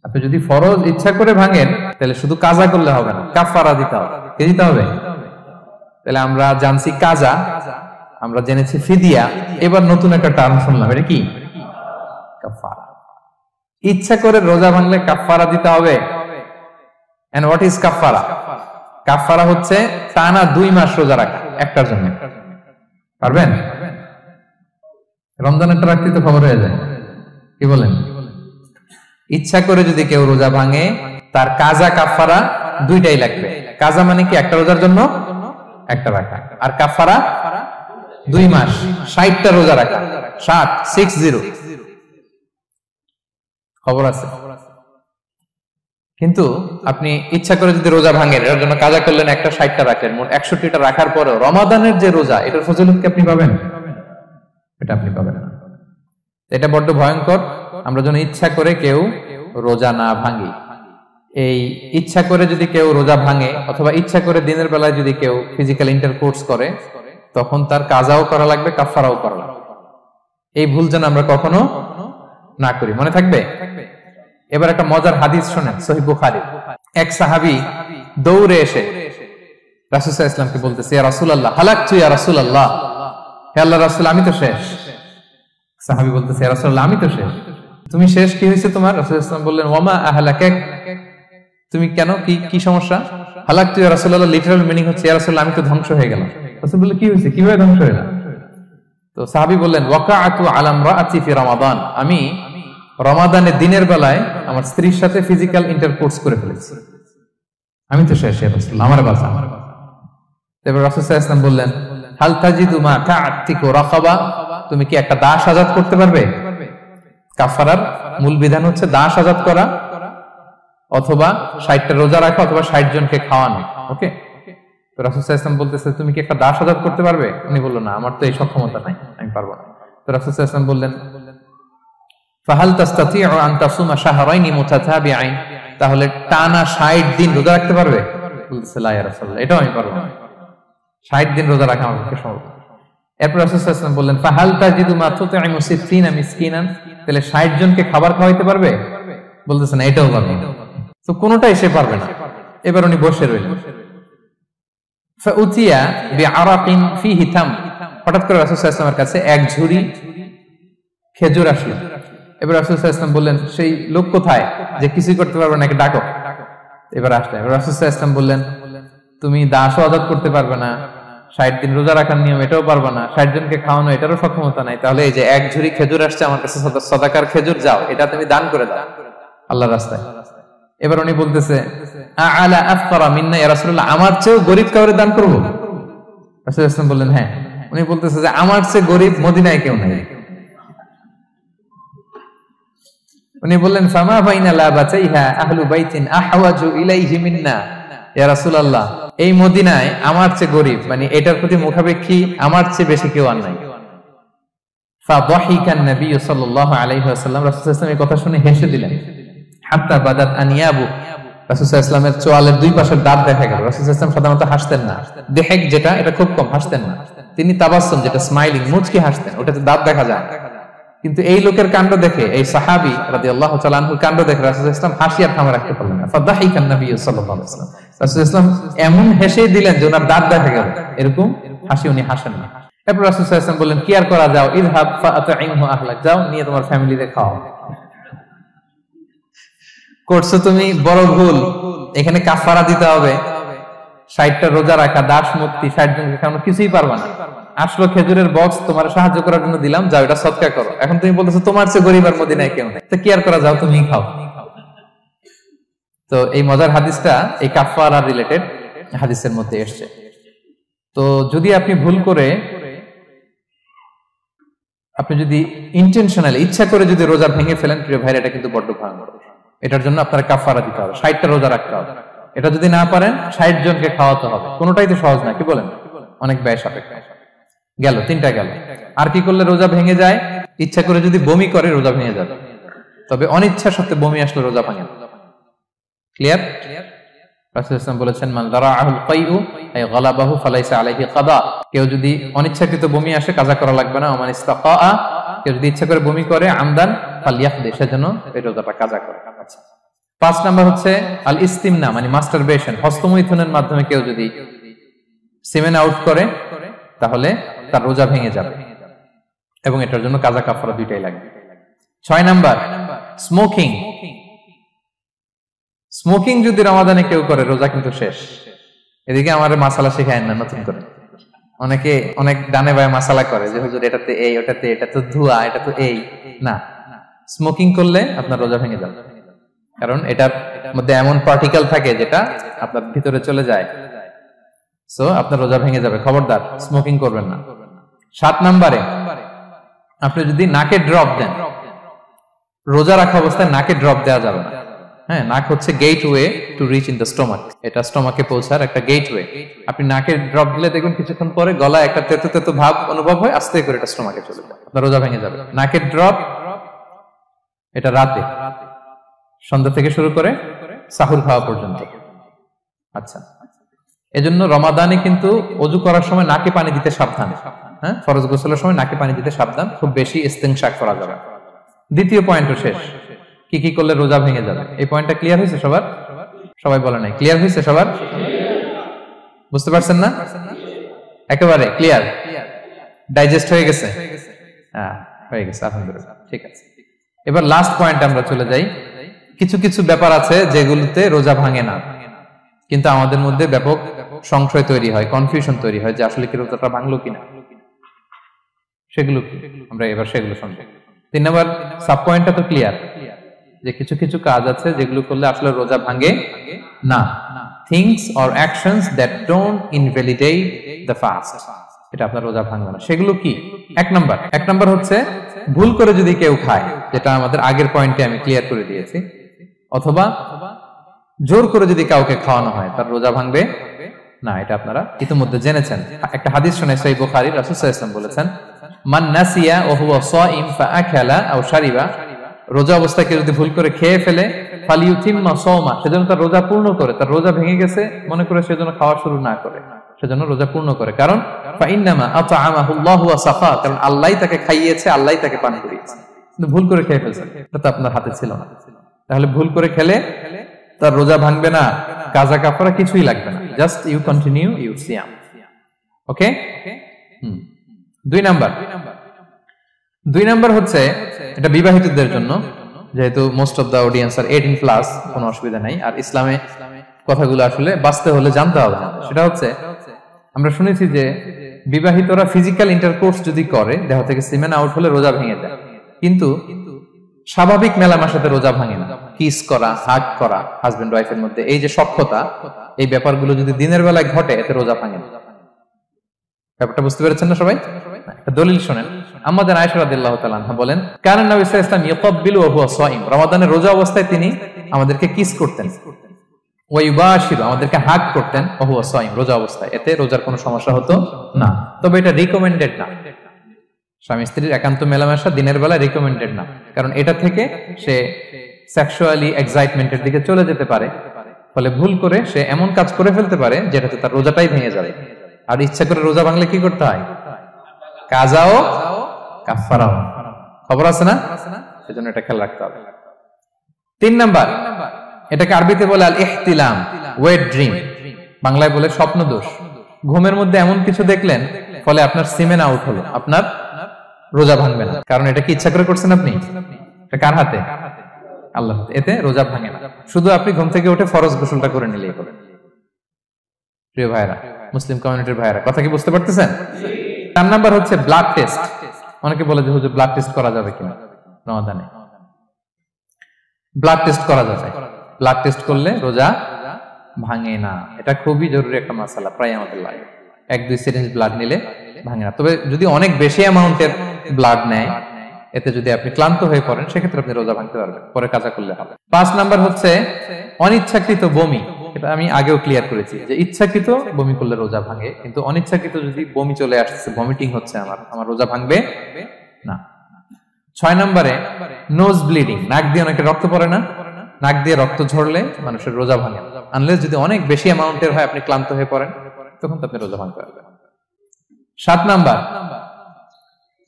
আপনি যদি ফরজ ইচ্ছা করে ভাঙেন তাহলে শুধু কাজা করলে হবে না, কাফারা দিতে হবে। কি দিতে হবে? তাহলে আমরা জানছি কাজা, আমরা জেনেছি ফিদিয়া, এবার নতুন একটা টার্ম শুনলাম, এটা কি? কাফারা। ইচ্ছা করে রোজা ভাঙলে কাফারা দিতে হবে। এন্ড হোয়াট ইজ কাফারা? কাফারা হচ্ছে টানা 2 মাস রোজা রাখা একটার জন্য। পারবেন? রমজানেরটা রাখতে তো খবর হয়ে যায়, কি বলেন? ইচ্ছা করে যদি কেউ রোজা ভাঙে তার কাজা কাফারা 2টাই লাগবে। কাজা মানে কি? একটা রোজার জন্য একটা রাখা, আর কাফারা 2 মাস 60টা রোজা রাখা। 60 খবর আছে। কিন্তু আপনি ইচ্ছা করে যদি রোজা ভাঙেন, এর জন্য কাজা করলেন, একটা 60টা রাখলেন, মোট 61টা রাখার পরেও রমাদানের যে রোজা, এটার ফজিলত কি আপনি পাবেন? এটা আপনি পাবেন না। এটা বড্ড ভয়ঙ্কর। আমরা যেন ইচ্ছা করে কেউ রোজা না ভাঙি। এই ইচ্ছা করে যদি কেউ রোজা ভাঙে অথবা ইচ্ছা করে দিনের বেলায় যদি কেউ ফিজিক্যাল ইন্টারকোর্স করে, তখন তার কাজাও করা লাগবে, কাফারাও করা লাগবে। এই ভুল যেন আমরা কখনো না করি, মনে থাকবে। এবার একটা মজার হাদিস শোনেন, সহিহ বুখারী। এক সাহাবী দৌড়ে এসে রাসূল সাল্লাল্লাহু আলাইহি ওয়াসাল্লামকে বলতেছে, ইয়া রাসূলুল্লাহ, হালাকতু ইয়া রাসূলুল্লাহ, হে আল্লাহর রাসূল, আমি তো শেষ। সাহাবী বলতেছে, ইয়া রাসূলুল্লাহ, আমি তো শেষ। তুমি শেষ, কি হয়েছে তোমার? রাসূল সাল্লাল্লাহু আলাইহি ওয়াসাল্লাম বললেন, ওয়ামা আহলাকাক, তুমি কেন, কি সমস্যা? হালাকতু ইয়া রাসূলুল্লাহ লিটারাল মিনিং হচ্ছে, ইয়া রাসূলুল্লাহ, আমি তো ধ্বংস হয়ে গেলাম। রাসূল বললেন, কি হয়েছে, কিভাবে ধ্বংস হলেন? তো সাহাবী বললেন, ওয়াকাআতু আলা ইমরাআতি ফি রমাদান, আমি রমাদানের দিনের বেলায় আমার স্ত্রীর সাথে ফিজিক্যাল ইন্টারকোর্স করে ফেলেছি, আমি তো শেষ, ইয়া রাসূলুল্লাহ, আমার বাঁচা। তারপর রাসূল সাল্লাল্লাহু আলাইহি ওয়াসাল্লাম বললেন, হাল তাজিদু মা কা'আতিকু রাকাবা, তুমি কি একটা দাস আযাদ করতে পারবে? কাফারার মূল বিধান হচ্ছে দাস আযাদ করা অথবা 60টা রোজা রাখা অথবা 60 জনকে খাওয়ানো। ওকে, তো রাসূল সাল্লাল্লাহু আলাইহি ওয়াসাল্লাম বলতেছে, তুমি কি একটা দাস আযাদ করতে পারবে? উনি বলল, না, আমার তো এই সক্ষমতা নাই, আমি পারবো না। তো রাসূল সাল্লাল্লাহু আলাইহি ওয়াসাল্লাম বললেন, ফাহাল তাস্তাতিউ আন তাসুমা শাহরাইনি মুতাতাবিআইন, তাহলে টানা 60 দিন রোজা রাখতে পারবে? বলতেছে, লা ইয়া রাসূলুল্লাহ, এটাও আমি পারবো না, 60 দিন রোজা রাখা আমার পক্ষে সম্ভব না। এরপর রাসূল সাল্লাল্লাহু আলাইহি ওয়াসাল্লাম বললেন, ফাহাল তাজিদু মা তুতঈমু 60 মিসকিনান, তাহলে 60 জনকে খাবার খাওয়াইতে পারবে? বলতেছে, না, এটাও পারবে না। তো কোনোটাই সে পারবে না। এবার উনি বসে রইলেন। ফাউতিয়া বিআরাকিন ফিহি তাম, হঠাৎ করে রাসূল সাল্লাল্লাহু আলাইহি ওয়াসাল্লামের কাছে এক ঝুড়ি খেজুর আসলো। এবার রাসূল সাল্লাল্লাহু আলাইহি ওয়াসাল্লাম বললেন, সেই লোক কোথায় যে কিছুই করতে পারবে না, ডাকো। এবার আসলে এবার রাসূল সাল্লাল্লাহু আলাইহি ওয়াসাল্লাম বললেন, তুমি দাসও আযাদ করতে পারবে না, 60 দিন রোজা রাখার নিয়ম এটাও পারবে না, 60 জনকে খাওয়ানো এটারও সক্ষমতা নাই, তাহলে এই যে এক ঝুড়ি খেজুর আসছে আমার কাছে, সাদাকার খেজুর, যাও, এটা তুমি দান করে দাও আল্লাহর রাস্তায়। এবার উনি বলতেছে, আ'লা আফকারা মিন্না ইয়া রাসূলুল্লাহ, আমার চেয়েও গরীব কাউরে দান করব? রাসূল সাল্লাল্লাহু আলাইহি ওয়াসাল্লাম বললেন, হ্যাঁ। উনি বলতেছে যে আমার চেয়ে গরীব মদিনায় কেউ নাই। উনি বললেন, ফামা বাইনা লাবাতাইহা আহলু বাইতিন আহওয়াজু ইলাইহি মিন্না ইয়া রাসূলুল্লাহ, এই মদিনায় আমার চেয়ে গরীব, মানে এটার প্রতি মুখাপেক্ষী আমার চেয়ে বেশি কেউ আর নাই। ফাদাহিকান নবী সাল্লাল্লাহু আলাইহি ওয়াসাল্লাম, রাসূল সাল্লাল্লাহু আলাইহি ওয়াসাল্লাম এই কথা শুনে হেসে দিলেন। হাত্তা বাদাত আনিয়াবু, রাসূল সাল্লাল্লাহু আলাইহি ওয়াসাল্লামের চোয়ালের দুই পাশের দাঁত দেখা গেল। রাসূল সাল্লাল্লাহু আলাইহি ওয়াসাল্লাম সাধারণত হাসতেন না, দেহেক যেটা, এটা খুব কম হাসতেন না। তিনি তাবাসসুম, যেটা স্মাইলিং, মুচকি হাসতেন, ওটাতে দাঁত দেখা যায়। কিন্তু এই লোকের কাণ্ড দেখে, এই সাহাবী রাদিয়াল্লাহু তাআলা আনহুর কাণ্ড দেখে রাসূল সাল্লাল্লাহু আলাইহি ওয়াসাল্লাম হাসি আর থামে রাখতে পারলেন না। ফাদাহিকান নবী সাল্লাল্লাহু আলাইহি ওয়াসাল্লাম, রাসূল সাল্লাল্লাহু আলাইহি ওয়াসাল্লাম এমন হেসে দিলেন যে ওনার দাঁত দেখা গেল, এরকম হাসি উনি হাসেন না। এরপর রাসূল সাল্লাল্লাহু আলাইহি ওয়াসাল্লাম বললেন, কি আর করা, যাও, ইযহাব ফাআতঈমহু আহলাক, যাও, নিয়ে তোমার ফ্যামিলিতে খাও। করছো তুমি বড় ভুল, এখানে কাফারা দিতে হবে, 60টা রোজা রাখা, দাস মুক্তি, 60 জনকে খাওয়ানো, কিছুই পারবা না। আসলো খেজুরের বক্স, তোমার সাহায্য করার জন্য দিলাম, যাও, এটা সদকা করো। এখন তুমি বলতেছো তোমার চেয়ে গরীব আর মদিনায় কেউ নেই, তো কি আর করা, যাও, তুমি খাও। তো এই মজার হাদিসটা এই কাফারা রিলেটেড হাদিসের মধ্যে এসেছে। তো যদি আপনি ভুল করে, আপনি যদি ইন্টেনশনালি, ইচ্ছা করে যদি রোজা ভেঙে ফেলেন, প্রিয় ভাইরা, এটা কিন্তু বড্ড ভয়ঙ্কর। এটার জন্য আপনার কাফারা দিতে হবে, 60টা রোজা রাখতে হবে। এটা যদি না পারেন, 60 জনকে খাওয়াতে হবে। কোনোটাই তো সহজ না, কি বলেন? অনেক ব্যয় সাপেক্ষ। গেল 3টা গেল। আর কি করলে রোজা ভেঙে যায়? ইচ্ছা করে যদি বমি করে রোজা ভেঙে যাবে, তবে অনিচ্ছা সত্ত্বে বমি আসলে রোজা ভাঙে। ক্লিয়ার? রাসূল সাল্লাল্লাহু আলাইহি ওয়াসাল্লাম বলেছেন, মান দারাআহুল কাইউ আই গালাবাহু ফালাইসা আলাইহি কাদা, কেউ যদি অনিচ্ছাকৃত বমি আসে কাজা করা লাগবে না। ওমান ইস্তাকা, কেউ যদি ইচ্ছা করে বমি করে আমদান ফালইয়াকদি, সেজন্য এই রোজাটা কাজা করে। 5 নাম্বার হচ্ছে আল ইস্তিমনা, মানে মাস্টারবেশন, হস্তমৈথুনের মাধ্যমে কেউ যদি সিমেন আউট করে, তাহলে তার রোজা ভেঙে যাবে, এবং এটার জন্য কাজা কাফারা দুইটাই লাগবে। 6 নাম্বার স্মোকিং। স্মোকিং যদি রমাদানে কেউ করে, রোজা কিন্তু শেষ। এদিকে আমার মাসালা শেখায় না নতুন করে, অনেকে অনেক ডানে বায়ে মাসালা করে যে হুজুর এটাতে এই, ওটাতে, এটা তো ধোঁয়া, এটা তো এই না। স্মোকিং করলে আপনার রোজা ভেঙে যাবে, কারণ এটার মধ্যে এমন পার্টিকেল থাকে যেটা আপনার ভিতরে চলে যায়, সো আপনার রোজা ভেঙে যাবে। খবরদার, স্মোকিং করবেন না। 7 নম্বরে আপনি যদি নাকে ড্রপ দেন, রোজা রাখা অবস্থায় নাকে ড্রপ দেওয়া যাবে না। হ্যাঁ, নাক হচ্ছে gateway to reach in the stomach, এটা স্টোমাকে পৌঁছার একটা গেটওয়ে। আপনি নাকে ড্রপ দিলে দেখুন কিছুক্ষণ পরে গলায় একটা তেতো তেতো ভাব অনুভব হয়, আস্তে করে এটা স্টোমাকে চলে যায়, আপনার রোজা ভেঙে যাবে। নাকের ড্রপ এটা রাতে, সন্ধ্যা থেকে শুরু করে সাহুর খাওয়া পর্যন্ত। আচ্ছা, এজন্য রমাদানে কিন্তু অজু করার সময় নাকে পানি দিতে সাবধান। হ্যাঁ, ফরজ গোসলের সময় নাকে পানি দিতে সাবধান, খুব বেশি ইস্তেনশাক করা যাবে। দ্বিতীয় পয়েন্টও শেষ, কি কি করলে রোজা ভেঙে যাবে। এই পয়েন্টটা ক্লিয়ার হয়েছে সবার? সবাই বলে নাই ক্লিয়ার হয়েছে সবার? বুঝতে পারছেন না? একেবারে ক্লিয়ার, ডাইজেস্ট হয়ে গেছে? হ্যাঁ, হয়ে গেছে, আলহামদুলিল্লাহ, ঠিক আছে। এবার লাস্ট পয়েন্ট আমরা চলে যাই। কিছু কিছু ব্যাপার আছে যেগুলোতে রোজা ভাঙে না, কিন্তু আমাদের মধ্যে ব্যাপক সংশয় তৈরি হয়, কনফিউশন তৈরি হয় যে আসলে কি রোজাটা ভাঙলো কিনা। সেগুলো কি আমরা এবার সেগুলো শুনবো। 3 নম্বর সাব পয়েন্টটা তো ক্লিয়ার, যে কিছু কিছু কাজ আছে যেগুলো করলে আসলে রোজা ভাঙে না। Things or actions that don't invalidate the fast, এটা আপনার রোজা ভাঙবে না। সেগুলো কি? এক নাম্বার হচ্ছে ভুল করে যদি কেউ খায়, যেটা আমাদের আগের পয়েন্টে আমি ক্লিয়ার করে দিয়েছি, অথবা জোর করে যদি কাউকে খাওয়ানো হয়, তার রোজা ভাঙবে না, এটা আপনারা ইতিমধ্যে জেনেছেন। একটা হাদিস শুনে সহিহ বুখারী, রাসূল সাল্লাল্লাহু আলাইহি ওয়াসাল্লাম বলেছেন, মান নাসিয়া ওয়া হুয়া সাইম ফাআকালা আও শারিবা, রোজা অবস্থায় কেউ যদি ভুল করে খেয়ে ফেলে, ফালিউতিম্মা সাওমা, সেজন্য তার রোজা পূর্ণ করে, তার রোজা ভেঙে গেছে মনে করে সেজন্য খাওয়া শুরু না করে, সেজন্য রোজা পূর্ণ করে। কারণ ফাইন্নামা আতআমাহুল্লাহু ওয়া সাফা, কারণ আল্লাহই তাকে খাইয়েছে, আল্লাহই তাকে পান করিয়েছে। কিন্তু ভুল করে খেয়ে ফেলছে, এটা তো আপনার হাতে ছিল না। তাহলে ভুল করে খেলে তার রোজা ভাঙবে না, কাজা কাফারা কিছুই লাগবে না, জাস্ট ইউ কন্টিনিউ ইউর সিয়াম। ওকে? 2 নাম্বার হচ্ছে, এটা বিবাহিতদের জন্য, যেহেতু most of the audience are 18+, কোনো অসুবিধা নাই। আর ইসলামে কথাগুলো আসলে বাঁচতে হলে জানতে হবে। সেটা হচ্ছে, আমরা শুনেছি যে বিবাহিতরা ফিজিক্যাল ইন্টারকোর্স যদি করে, দেহ থেকে সিমেন আউট হলে রোজা ভেঙে যায়, কিন্তু স্বাভাবিক মেলামেশার সাথে রোজা ভাঙে না। কিস করা, হাগ করা হাজবেন্ড ওয়াইফের মধ্যে, এই যে সখ্যতা, এই ব্যাপারগুলো যদি দিনের বেলায় ঘটে, এতে রোজা ভাঙে না। ব্যাপারটা বুঝতে পেরেছেন না সবাই? একটা দলিল শুনেন। আমাদের আয়েশা রাদিয়াল্লাহু তাআলা আনহা বলেন, কানা নবী সাল্লাল্লাহু আলাইহি ওয়াসাল্লাম ইয়াকাব্বিলু ওয়া হুয়া সাইম, রমাদানের রোজা অবস্থায় তিনি আমাদেরকে কিস করতেন, ওয়া ইউবাশিরু, আমাদেরকে হাগ করতেন, ওয়া হুয়া সাইম, রোজা অবস্থায়। এতে রোজার কোনো সমস্যা হতো না। তবে এটা রিকমেন্ডেড না, স্বামী স্ত্রীর একান্ত মেলামেশা দিনের বেলা রিকমেন্ডেড না, কারণ এটা থেকে সে সেক্সুয়ালি এক্সাইটমেন্টের দিকে চলে যেতে পারে, ফলে ভুল করে সে এমন কাজ করে ফেলতে পারে যেটাতে তার রোজাটাই ভেঙে যাবে। আর ইচ্ছা করে রোজা ভাঙলে কি করতে হয়? কাজাও কাফারাও, খবর আছে না? সেজন্য এটা খেয়াল রাখতে হবে। 3 নাম্বার, এটাকে আরবিতে বলে আল ইহতিলাম, ওয়েট ড্রিম, বাংলায় বলে স্বপ্ন দোষ। ঘুমের মধ্যে এমন কিছু দেখলেন, ফলে আপনার সিমেন আউট হলো, আপনার রোজা ভাঙবে না, কারণ এটা কি ইচ্ছা করে করছেন আপনি? এটা কার হাতে? আল্লাহর হাতে। এতে রোজা ভাঙে না, শুধু আপনি ঘুম থেকে উঠে ফরজ গোসলটা করে নিলেই হবে। প্রিয় ভাইরা, মুসলিম কমিউনিটির ভাইরা, কথা কি বুঝতে পারতেছেন? 4 নাম্বার হচ্ছে ব্লাড টেস্ট। অনেকে বলে যে হুজুর ব্লাড টেস্ট করা যাবে কিনা রমাদানে? ব্লাড টেস্ট করা যাবে। ব্লাড টেস্ট করলে রোজা ভাঙে না, এটা খুবই জরুরি একটা মাসালা, প্রায় আমাদের লাগে। 1-2 সিরিঞ্জ ব্লাড নিলে ভাঙে না। তবে যদি অনেক বেশি অ্যামাউন্টের ব্লাড নেয়, এতে যদি আপনি ক্লান্ত হয়ে পড়েন, সেক্ষেত্রে আপনি রোজা ভাঙতে পারবেন, পরে কাজা করলে হবে। 5 নাম্বার হচ্ছে অনিচ্ছাকৃত বমি। এটা আমি আগেও ক্লিয়ার করেছি যে ইচ্ছাকৃত বমি করলে রোজা ভাঙে, কিন্তু অনিচ্ছাকৃত যদি বমি চলে আসছে, ভমিটিং হচ্ছে, আমার রোজা ভাঙবে না। 6 নম্বরে নোজ ব্লিডিং, নাক দিয়ে অনেকে রক্ত পড়ে না, নাক দিয়ে রক্ত ঝরলে মানুষের রোজা ভাঙে, আনলেস যদি অনেক বেশি অ্যামাউন্টের হয়, আপনি ক্লান্ত হয়ে পড়েন, তখন তো আপনি রোজা ভাঙতে পারবেন। 7 নাম্বার,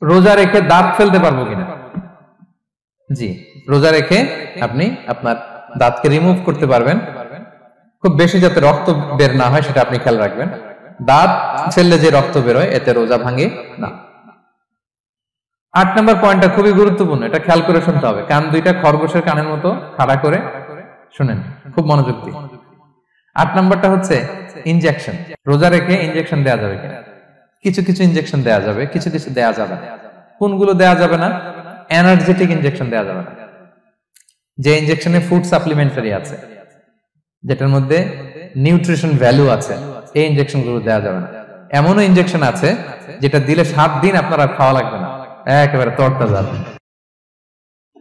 রোজা রেখে দাঁত ফেলতে পারবো কিনা? জি, রোজা রেখে আপনি আপনার দাঁতকে রিমুভ করতে পারবেন, খুব বেশি যাতে রক্ত বের না হয় সেটা আপনি খেয়াল রাখবেন। দাঁত ফেললে যে রক্ত বেরোয়, এতে রোজা ভাঙে না। 8 নম্বর পয়েন্টটা খুবই গুরুত্বপূর্ণ, এটা খেয়াল করে শুনতে হবে। কান দুইটা খরগোশের কানের মতো খাড়া করে শুনেন, খুব মনোযোগ দিয়ে। 8 নম্বরটা হচ্ছে ইনজেকশন। রোজা রেখে ইনজেকশন দেওয়া যাবে কিনা? কিছু কিছু ইনজেকশন দেওয়া যাবে, কিছু কিছু দেওয়া যাবে না। কোনগুলো দেওয়া যাবে না? এনার্জেটিক ইনজেকশন দেওয়া যাবে না। যে ইনজেকশনে ফুড সাপ্লিমেন্টারি আছে, যেটার মধ্যে নিউট্রিশন ভ্যালু আছে, এই ইনজেকশন গুলো দেওয়া যাবে না। এমনও ইনজেকশন আছে যেটা দিলে 7 দিন আপনার আর খাওয়া লাগবে না, একেবারে তরতাজা।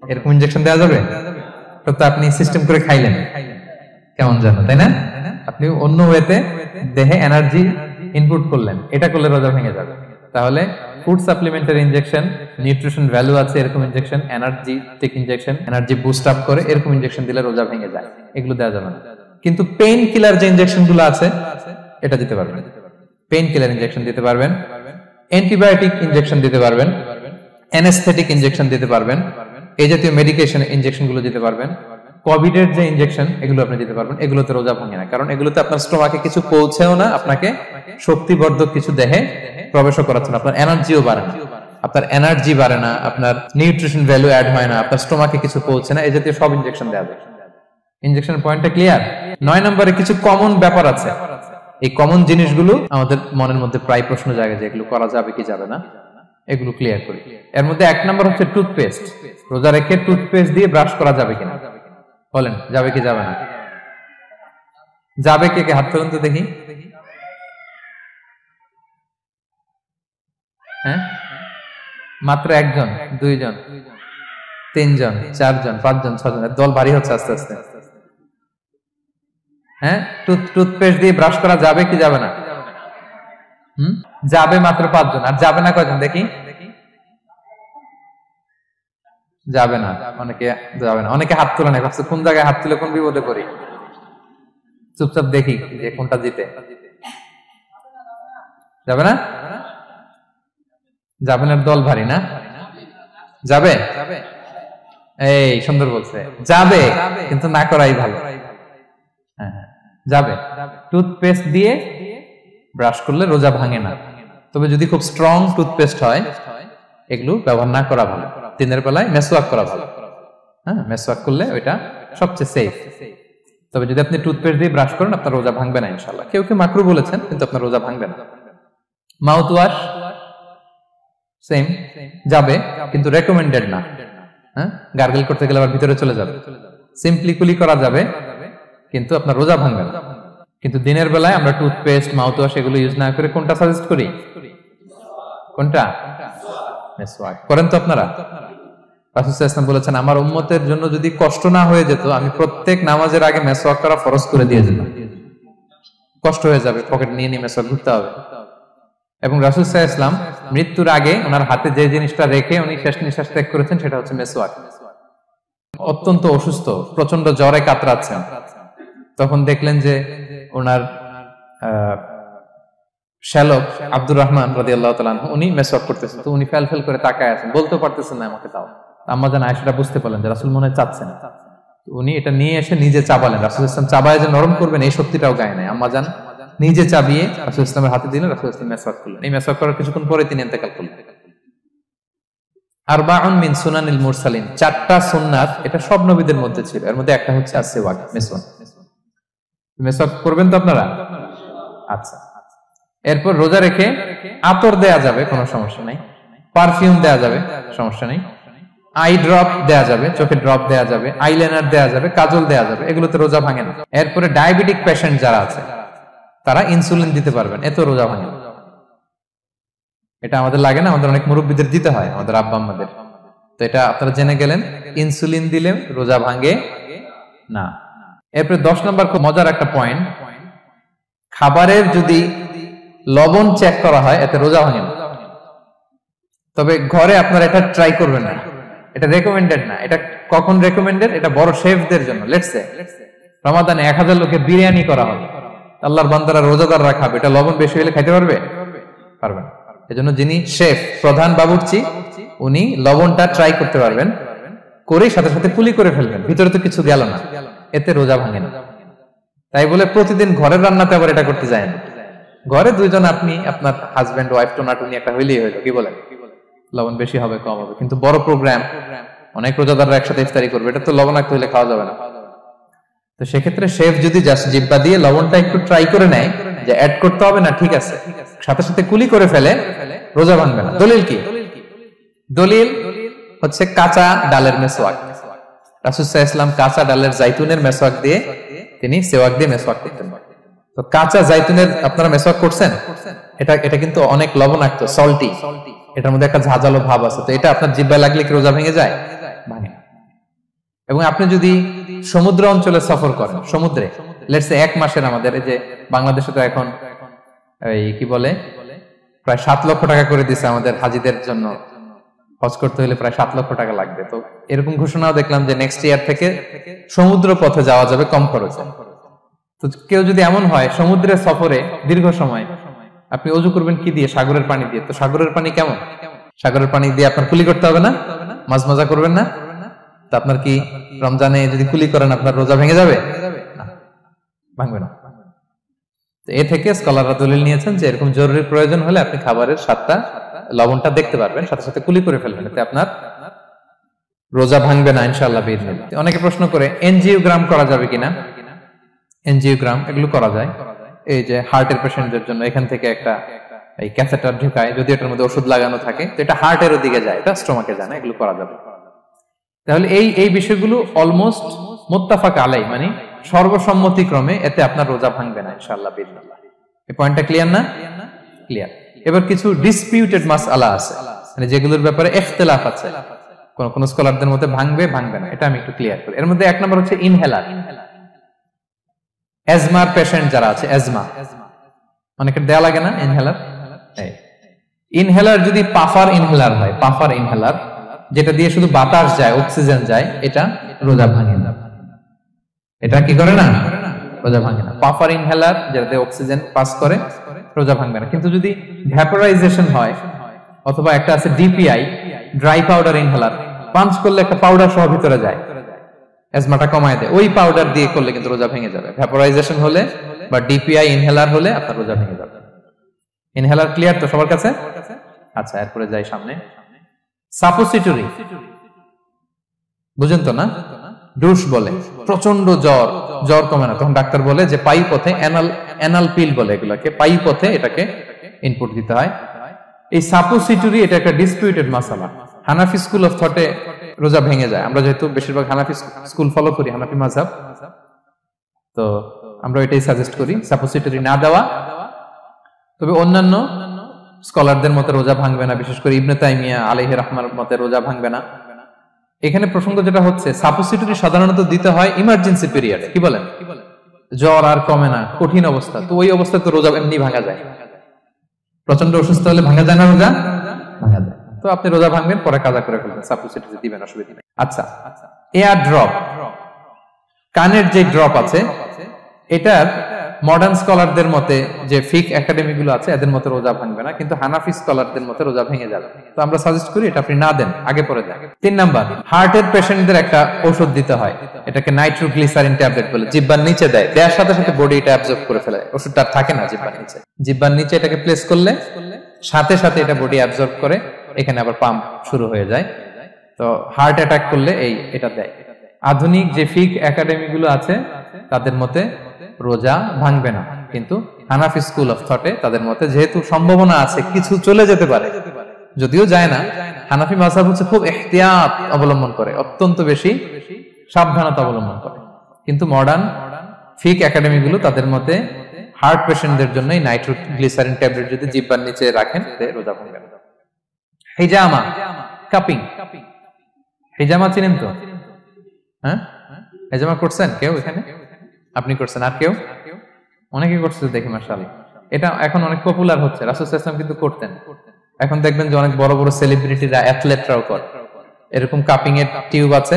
এরকম ইনজেকশন দেওয়া যাবে? তো আপনি সিস্টেম করে খাইলেন কেমন জানো, তাই না? আপনি অন্য ওয়েতে দেহে এনার্জি ইনপুট করলেন, এটা করলে রোজা ভেঙে যাবে। তাহলে food supplementary injection, nutrition value আছে এরকম injection, energetic injection, energy boost up করে এরকম ইনজেকশন দিলে রোজা ভেঙে যায়, এগুলো দেওয়া যাবে না। কিন্তু পেইন কিলার যে ইনজেকশন গুলো আছে এটা দিতে পারবেন। পেইন কিলার ইনজেকশন দিতে পারবেন, অ্যান্টিবায়োটিক ইনজেকশন দিতে পারবেন, অ্যানেস্থেটিক ইনজেকশন দিতে পারবেন, এই জাতীয় মেডিকেশন ইনজেকশন গুলো দিতে পারবেন। কোভিড এর যে ইনজেকশন এগুলো আপনি দিতে পারবেন, এগুলোতে রোজা ভাঙে না, কারণ এগুলোতে আপনার স্টোমাকে কিছু পৌঁছেও না, আপনাকে শক্তিবর্ধক কিছু দেহে প্রবেশও করাচ্ছে না, আপনার এনার্জিও বাড়ে না, আপনার এনার্জি বাড়ে না, আপনার নিউট্রিশন ভ্যালু অ্যাড হয় না, আপনার স্টোমাকে কিছু পৌঁছে না, এই জাতীয় সব ইনজেকশন দেওয়া যায়। ইনজেকশন পয়েন্টটা ক্লিয়ার? 9 নম্বরে কিছু কমন ব্যাপার আছে, এই কমন জিনিসগুলো আমাদের মনের মধ্যে প্রায় প্রশ্ন জাগে যে এগুলো করা যাবে কি যাবে না, এগুলো ক্লিয়ার করি। এর মধ্যে 1 নম্বর হচ্ছে টুথপেস্ট। রোজা রেখে টুথপেস্ট দিয়ে ব্রাশ করা যাবে কিনা, বলেন যাবে কি যাবে না? যাবে, কে কে হাত তুলুন তো দেখি। হ্যাঁ, মাত্র 1 জন, 2 জন, 3 জন, 4 জন, 5 জন, 6 জন, দল ভারী হচ্ছে আস্তে আস্তে। হ্যাঁ, টুথপেস্ট দিয়ে ব্রাশ করা যাবে কি যাবে না? যাবে মাত্র 5 জন, আর যাবে না কয়জন দেখি? যাবে না, অনেকে যাবে না, অনেকে হাত তুলে না, ভাবছে কোন জায়গায় হাত তুলে কোন বিপদে পড়ি। চুপচাপ দেখি যে কোনটা জিতে। যাবে না? যাবে না, দল ভারী না? যাবে? এই সুন্দর বলছে, যাবে, কিন্তু না করাই ভালো। হ্যাঁ, যাবে। টুথপেস্ট দিয়ে ব্রাশ করলে রোজা ভাঙে না, তবে যদি খুব স্ট্রং টুথপেস্ট হয় এগুলো ব্যবহার না করা ভালো। দিনের বেলায় মেসওয়াক করা ভালো। হ্যাঁ, মেসওয়াক করলে ওইটা সবচেয়ে সেফ। তবে যদি আপনি টুথপেস্ট দিয়ে ব্রাশ করেন আপনার রোজা ভাঙবে না ইনশাআল্লাহ। কেউ কেউ মাকরু বলেছেন, কিন্তু আপনার রোজা ভাঙবে না। মাউথ ওয়াশ সেম, যাবে, কিন্তু রেকমেন্ডেড না। হ্যাঁ, গার্গল করতে গেলে আবার ভিতরে চলে যাবে। সিম্পলি কুলি করা যাবে, কিন্তু আপনার রোজা ভাঙবে না। কিন্তু দিনের বেলায় আমরা টুথপেস্ট, মাউথ ওয়াশ এগুলো ইউজ না করে কোনটা সাজেস্ট করি? কোনটা? মেসওয়াক করেন তো আপনারা? রাসূল সাল্লাল্লাহু আলাইহি ওয়াসাল্লাম বলেছেন, আমার উম্মতের জন্য যদি কষ্ট না হয়ে যেত আমি প্রত্যেক নামাজের আগে মেসওয়াক করা ফরজ করে দিয়ে যেতাম। কষ্ট হয়ে যাবে, পকেট নিয়ে নিয়ে মেসওয়াক ঘুরতে হবে। এবং রাসূল সাল্লাল্লাহু আলাইহি ওয়াসাল্লাম মৃত্যুর আগে ওনার হাতে যে জিনিসটা রেখে উনি শেষ নিঃশ্বাস ত্যাগ করেছেন সেটা হচ্ছে মেসওয়াক। অত্যন্ত অসুস্থ, প্রচন্ড জ্বরে কাতরাচ্ছেন, তখন দেখলেন যে ওনার শ্যালক আব্দুর রহমান রাদিয়াল্লাহু তাআলা আনহু উনি মেসওয়াক করতেছেন, তো উনি ফেল করে তাকায় আছেন, বলতে পারতেছেন না আমাকে। তাও আম্মা জান আয়েশা বুঝতে পারলেন যে রাসূল মনে হয় চাচ্ছেন, উনি এটা নিয়ে এসে নিজে চাবালেন। রাসূল সাল্লাল্লাহু আলাইহি ওয়াসাল্লাম চাবায় যে নরম করবেন এই শক্তিটাও গায়ে নাই। আম্মা জান নিজে চাবিয়ে রাসূল সাল্লাল্লাহু আলাইহি ওয়াসাল্লামের হাতে দিলেন, রাসূল সাল্লাল্লাহু আলাইহি ওয়াসাল্লাম মেসওয়াক করলেন। এই মেসওয়াক করার কিছুক্ষণ পরে তিনি ইন্তেকাল করলেন। আরবাউন মিন সুনানিল মুরসালিন, 4টা সুন্নাত, এটা সব নবীদের মধ্যে ছিল, এর মধ্যে একটা হচ্ছে আসওয়াক, মেসওয়াক। মেসওয়াক করবেন তো আপনারা? আচ্ছা, এরপর রোজা রেখে আতর দেয়া যাবে, কোনো সমস্যা নাই। পারফিউম দেয়া যাবে, সমস্যা নেই। আই ড্রপ দেয়া যাবে, চোখে ড্রপ দেয়া যাবে, আইলাইনার দেয়া যাবে, কাজল দেয়া যাবে, এগুলোতে রোজা ভাঙে না। এরপরে ডায়াবেটিক পেশেন্ট যারা আছে তারা ইনসুলিন দিতে পারবেন, এত রোজা ভাঙে না। এটা আমাদের লাগে না, আমাদের অনেক মুরব্বীদের দিতে হয়, আমাদের আব্বা আম্মাদের। তো এটা আপনারা জেনে গেলেন, ইনসুলিন দিলে রোজা ভাঙে না। এরপরে 10 নম্বর খুব মজার একটা পয়েন্ট, খাবারের যদি লবণ চেক করা হয় এতে রোজা ভাঙে না। তবে ঘরে আপনারা এটা ট্রাই করবেন না, এটা রেকমেন্ডেড না। এটা কখন রেকমেন্ডেড? এটা বড় শেফদের জন্য। লেটস সে রমাদানে 1000 লোকের বিরিয়ানি করা হবে, আল্লাহর বান্দারা রোজাদাররা খাবে, এটা লবণ বেশি হলে খাইতে পারবে? পারবেন। এজন্য যিনি শেফ, প্রধান বাবুর্চি, উনি লবণটা ট্রাই করতে পারবেন, করে সাথে সাথে কুলি করে ফেলবেন, ভিতরে তো কিছু গেল না, এতে রোজা ভাঙে না। তাই বলে প্রতিদিন ঘরের রান্নাতে আবার এটা করতে যায় না। ঘরে 2 জন, আপনি আপনার হাজবেন্ড ওয়াইফ টোনাটুনি একটা হইলেই হইলো, কি বলেন? লবণ বেশি হবে কম হবে, কিন্তু বড় প্রোগ্রাম, অনেক রোজাদাররা একসাথে ইফতারি করবে, এটা তো লবণাক্ত হইলে খাওয়া যাবে না। তো সেক্ষেত্রে শেফ যদি জাস্ট জিব্বা দিয়ে লবণটা একটু ট্রাই করে নেয় যে অ্যাড করতে হবে না, ঠিক আছে, সাথে সাথে কুলি করে ফেলে, রোজা ভাঙবে না। দলিল কি? দলিল হচ্ছে কাঁচা ডালের মেসওয়াক। রাসূল সাল্লাল্লাহু আলাইহি ওয়াসাল্লাম কাঁচা ডালের জাইতুনের মেসওয়াক দিয়ে তিনি সেওয়াক দিয়ে মেসওয়াক করতেন। তো কাঁচা জাইতুনের আপনারা মেসওয়াক করছেন, এটা কিন্তু অনেক লবণাক্ত, সল্টি, এটার মধ্যে একটা ঝাঁঝালো ভাব আছে। তো এটা আপনার জিহ্বায় লাগলে কি রোজা ভেঙে যায়? ভাঙে না। এবং আপনি যদি সমুদ্র অঞ্চলে সফর করেন, সমুদ্রে লেটস সে 1 মাসের, আমাদের এই যে বাংলাদেশে তো এখন এই কি বলে প্রায় 7 লক্ষ টাকা করে দিছে আমাদের হাজিদের জন্য, হজ করতে হলে প্রায় 7 লক্ষ টাকা লাগবে। তো এরকম ঘোষণাও দেখলাম যে নেক্সট ইয়ার থেকে সমুদ্র পথে যাওয়া যাবে কম খরচে। তো কেউ যদি এমন হয় সমুদ্রের সফরে দীর্ঘ সময়, আপনি অজু করবেন কি দিয়ে? সাগরের পানি দিয়ে। তো সাগরের পানি কেমন? সাগরের পানি দিয়ে আপনার কুলি করতে হবে না, মাছ মজা করবেন না? তো আপনার কি রমজানে যদি কুলি করেন আপনার রোজা ভেঙে যাবে? ভাঙবে না। তো এ থেকে স্কলাররা দলিল নিয়েছেন যে এরকম জরুরি প্রয়োজন হলে আপনি খাবারের স্বাদটা, লবণটা দেখতে পারবেন, সাথে সাথে কুলি করে ফেলবেন, এতে আপনার রোজা ভাঙবে না ইনশাআল্লাহ বিইذনিল্লাহ। অনেকে প্রশ্ন করে এনজিওগ্রাম করা যাবে কিনা? এনজিওগ্রাম এগুলো করা যায়। এই যে হার্টের পেশেন্টদের জন্য এখান থেকে একটা এই ক্যাথেটার ঢুকায়, যদি এটার মধ্যে ওষুধ লাগানো থাকে তো এটা হার্টের দিকে যায়, এটা স্টোমাকে যায় না, এগুলো করা যাবে। তাহলে এই বিষয়গুলো অলমোস্ট মুত্তাফাক আলাই, মানে সর্বসম্মতিক্রমে এতে আপনার রোজা ভাঙবে না ইনশাআল্লাহ বিইذনিল্লাহ। এই পয়েন্টটা ক্লিয়ার না? ক্লিয়ার। এবার কিছু ডিসপিউটেড মাসআলা আছে, মানে যেগুলোর ব্যাপারে ইখতিলাফ আছে, কোন স্কলারদের মধ্যে ভাঙবে ভাঙবে না, এটা আমি একটু ক্লিয়ার করি। এর মধ্যে 1 নম্বর হচ্ছে ইনহেলার। অ্যাজমার পেশেন্ট যারা আছে, অ্যাজমা অনেকের দেয়া লাগে না ইনহেলার। ইনহেলার যদি পাফার ইনহেলার হয়, পাফার ইনহেলার যেটা দিয়ে শুধু বাতাস যায়, অক্সিজেন যায়, এটা রোজা ভাঙে না। এটা কি করে না? রোজা ভাঙে না। পাফার ইনহেলার যেটাতে অক্সিজেন পাস করে, রোজা ভাঙবে না। কিন্তু যদি ভ্যাপোরাইজেশন হয়, অথবা একটা আছে DPI, dry powder inhaler, punch করলে একটা পাউডার সহ ভিতরে যায়, অ্যাজমাটা কমায় দেয়, ওই পাউডার দিয়ে করলে কিন্তু রোজা ভেঙে যাবে। ভ্যাপোরাইজেশন হলে বা ডিপিআই ইনহেলার হলে আপনার রোজা ভেঙে যাবে। ইনহেলার ক্লিয়ার তো সবার কাছে? আচ্ছা, এরপরে যাই সামনে। সাপোসিটরি বুঝেন তো না? ডুশ বলে, প্রচন্ড জ্বর কমে না, তখন ডাক্তার বলে যে পাই পথে অ্যানাল পিল বলে এগুলাকে, পাই পথে এটাকে ইনপুট দিতে হয়। এই সাপোসিটরি এটা একটা ডিসপিউটেড মাসালা। হানাফি স্কুল অফ থটে রোজা ভেঙে যায়। আমরা যেহেতু বেশিরভাগ হানাফি স্কুল ফলো করি, হানাফি মাযহাব, তো আমরা এটাই সাজেস্ট করি সাপোসিটরি না দেওয়া। তবে অন্যান্য স্কলারদের মতে রোজা ভাঙবে না, বিশেষ করে ইবনে তাইমিয়া আলাইহি রাহমার মতে রোজা ভাঙবে না। এখানে প্রসঙ্গ যেটা হচ্ছে, সাপোসিটরি সাধারণত দিতে হয় ইমার্জেন্সি পিরিয়ডে। কি বলেন? জ্বর আর কমে না, কঠিন অবস্থা, তো ওই অবস্থায় তো রোজা এমনি ভাঙা যায়। প্রচন্ড অসুস্থ হলে ভাঙা যায় না রোজা? ভাঙা যায়। তো আপনি রোজা ভাঙবেন, পরে কাজা করে ফেলবেন, সাপোসিটরি দিবেন, অসুবিধা নেই। আচ্ছা, এয়ার ড্রপ, কানের যে ড্রপ আছে, এটার মডার্ন স্কলারদের মতে, যে ফিক একাডেমি গুলো আছে, এদের মতে রোজা ভাঙবে না, কিন্তু হানাফি স্কলারদের মতে রোজা ভেঙে যাবে। তো আমরা সাজেস্ট করি এটা আপনি না দেন, আগে পরে দেন। 3 নাম্বার, হার্টের পেশেন্টদের একটা ওষুধ দিতে হয়, এটাকে নাইট্রোগ্লিসারিন ট্যাবলেট বলে, জিহ্বার নিচে দেয়, দেওয়ার সাথে সাথে বডি এটা অ্যাবজর্ব করে ফেলে, ওষুধটা আর থাকে না জিহ্বার নিচে। জিহ্বার নিচে এটাকে প্লেস করলে সাথে সাথে এটা বডি অ্যাবজর্ব করে, এখানে আবার পাম্প শুরু হয়ে যায়। তো হার্ট অ্যাটাক করলে এটা দেয়। আধুনিক যে ফিক একাডেমি গুলো আছে তাদের মতে রোজা ভাঙবে না, কিন্তু হানাফি স্কুল অফ থটে তাদের মতে যেহেতু সম্ভাবনা আছে কিছু চলে যেতে পারে, যদিও যায় না, হানাফি মাযহাব হচ্ছে খুব ইহতিয়াত অবলম্বন করে, অত্যন্ত বেশি সাবধানতা অবলম্বন করে। কিন্তু মডার্ন ফিক একাডেমি গুলো তাদের মতে হার্ট পেশেন্টদের জন্য নাইট্রোগ্লিসারিন ট্যাবলেট যদি জিহ্বার নিচে রাখেন রোজা ভাঙবে না। হিজামা, কাপিং, হিজামা চিনেন তো? হ্যাঁ, হিজামা করছেন কেউ এখানে? আপনি করছেন, আর কেউ? অনেকে করছে দেখি মাশাআল্লাহ। এটা এখন অনেক পপুলার হচ্ছে, রাসূল সাল্লাল্লাহু আলাইহি ওয়াসাল্লাম কিন্তু করতেন। এখন দেখবেন যে অনেক বড় বড় সেলিব্রিটিরা, অ্যাথলেটরাও করে। এরকম কাপিং এর টিউব আছে,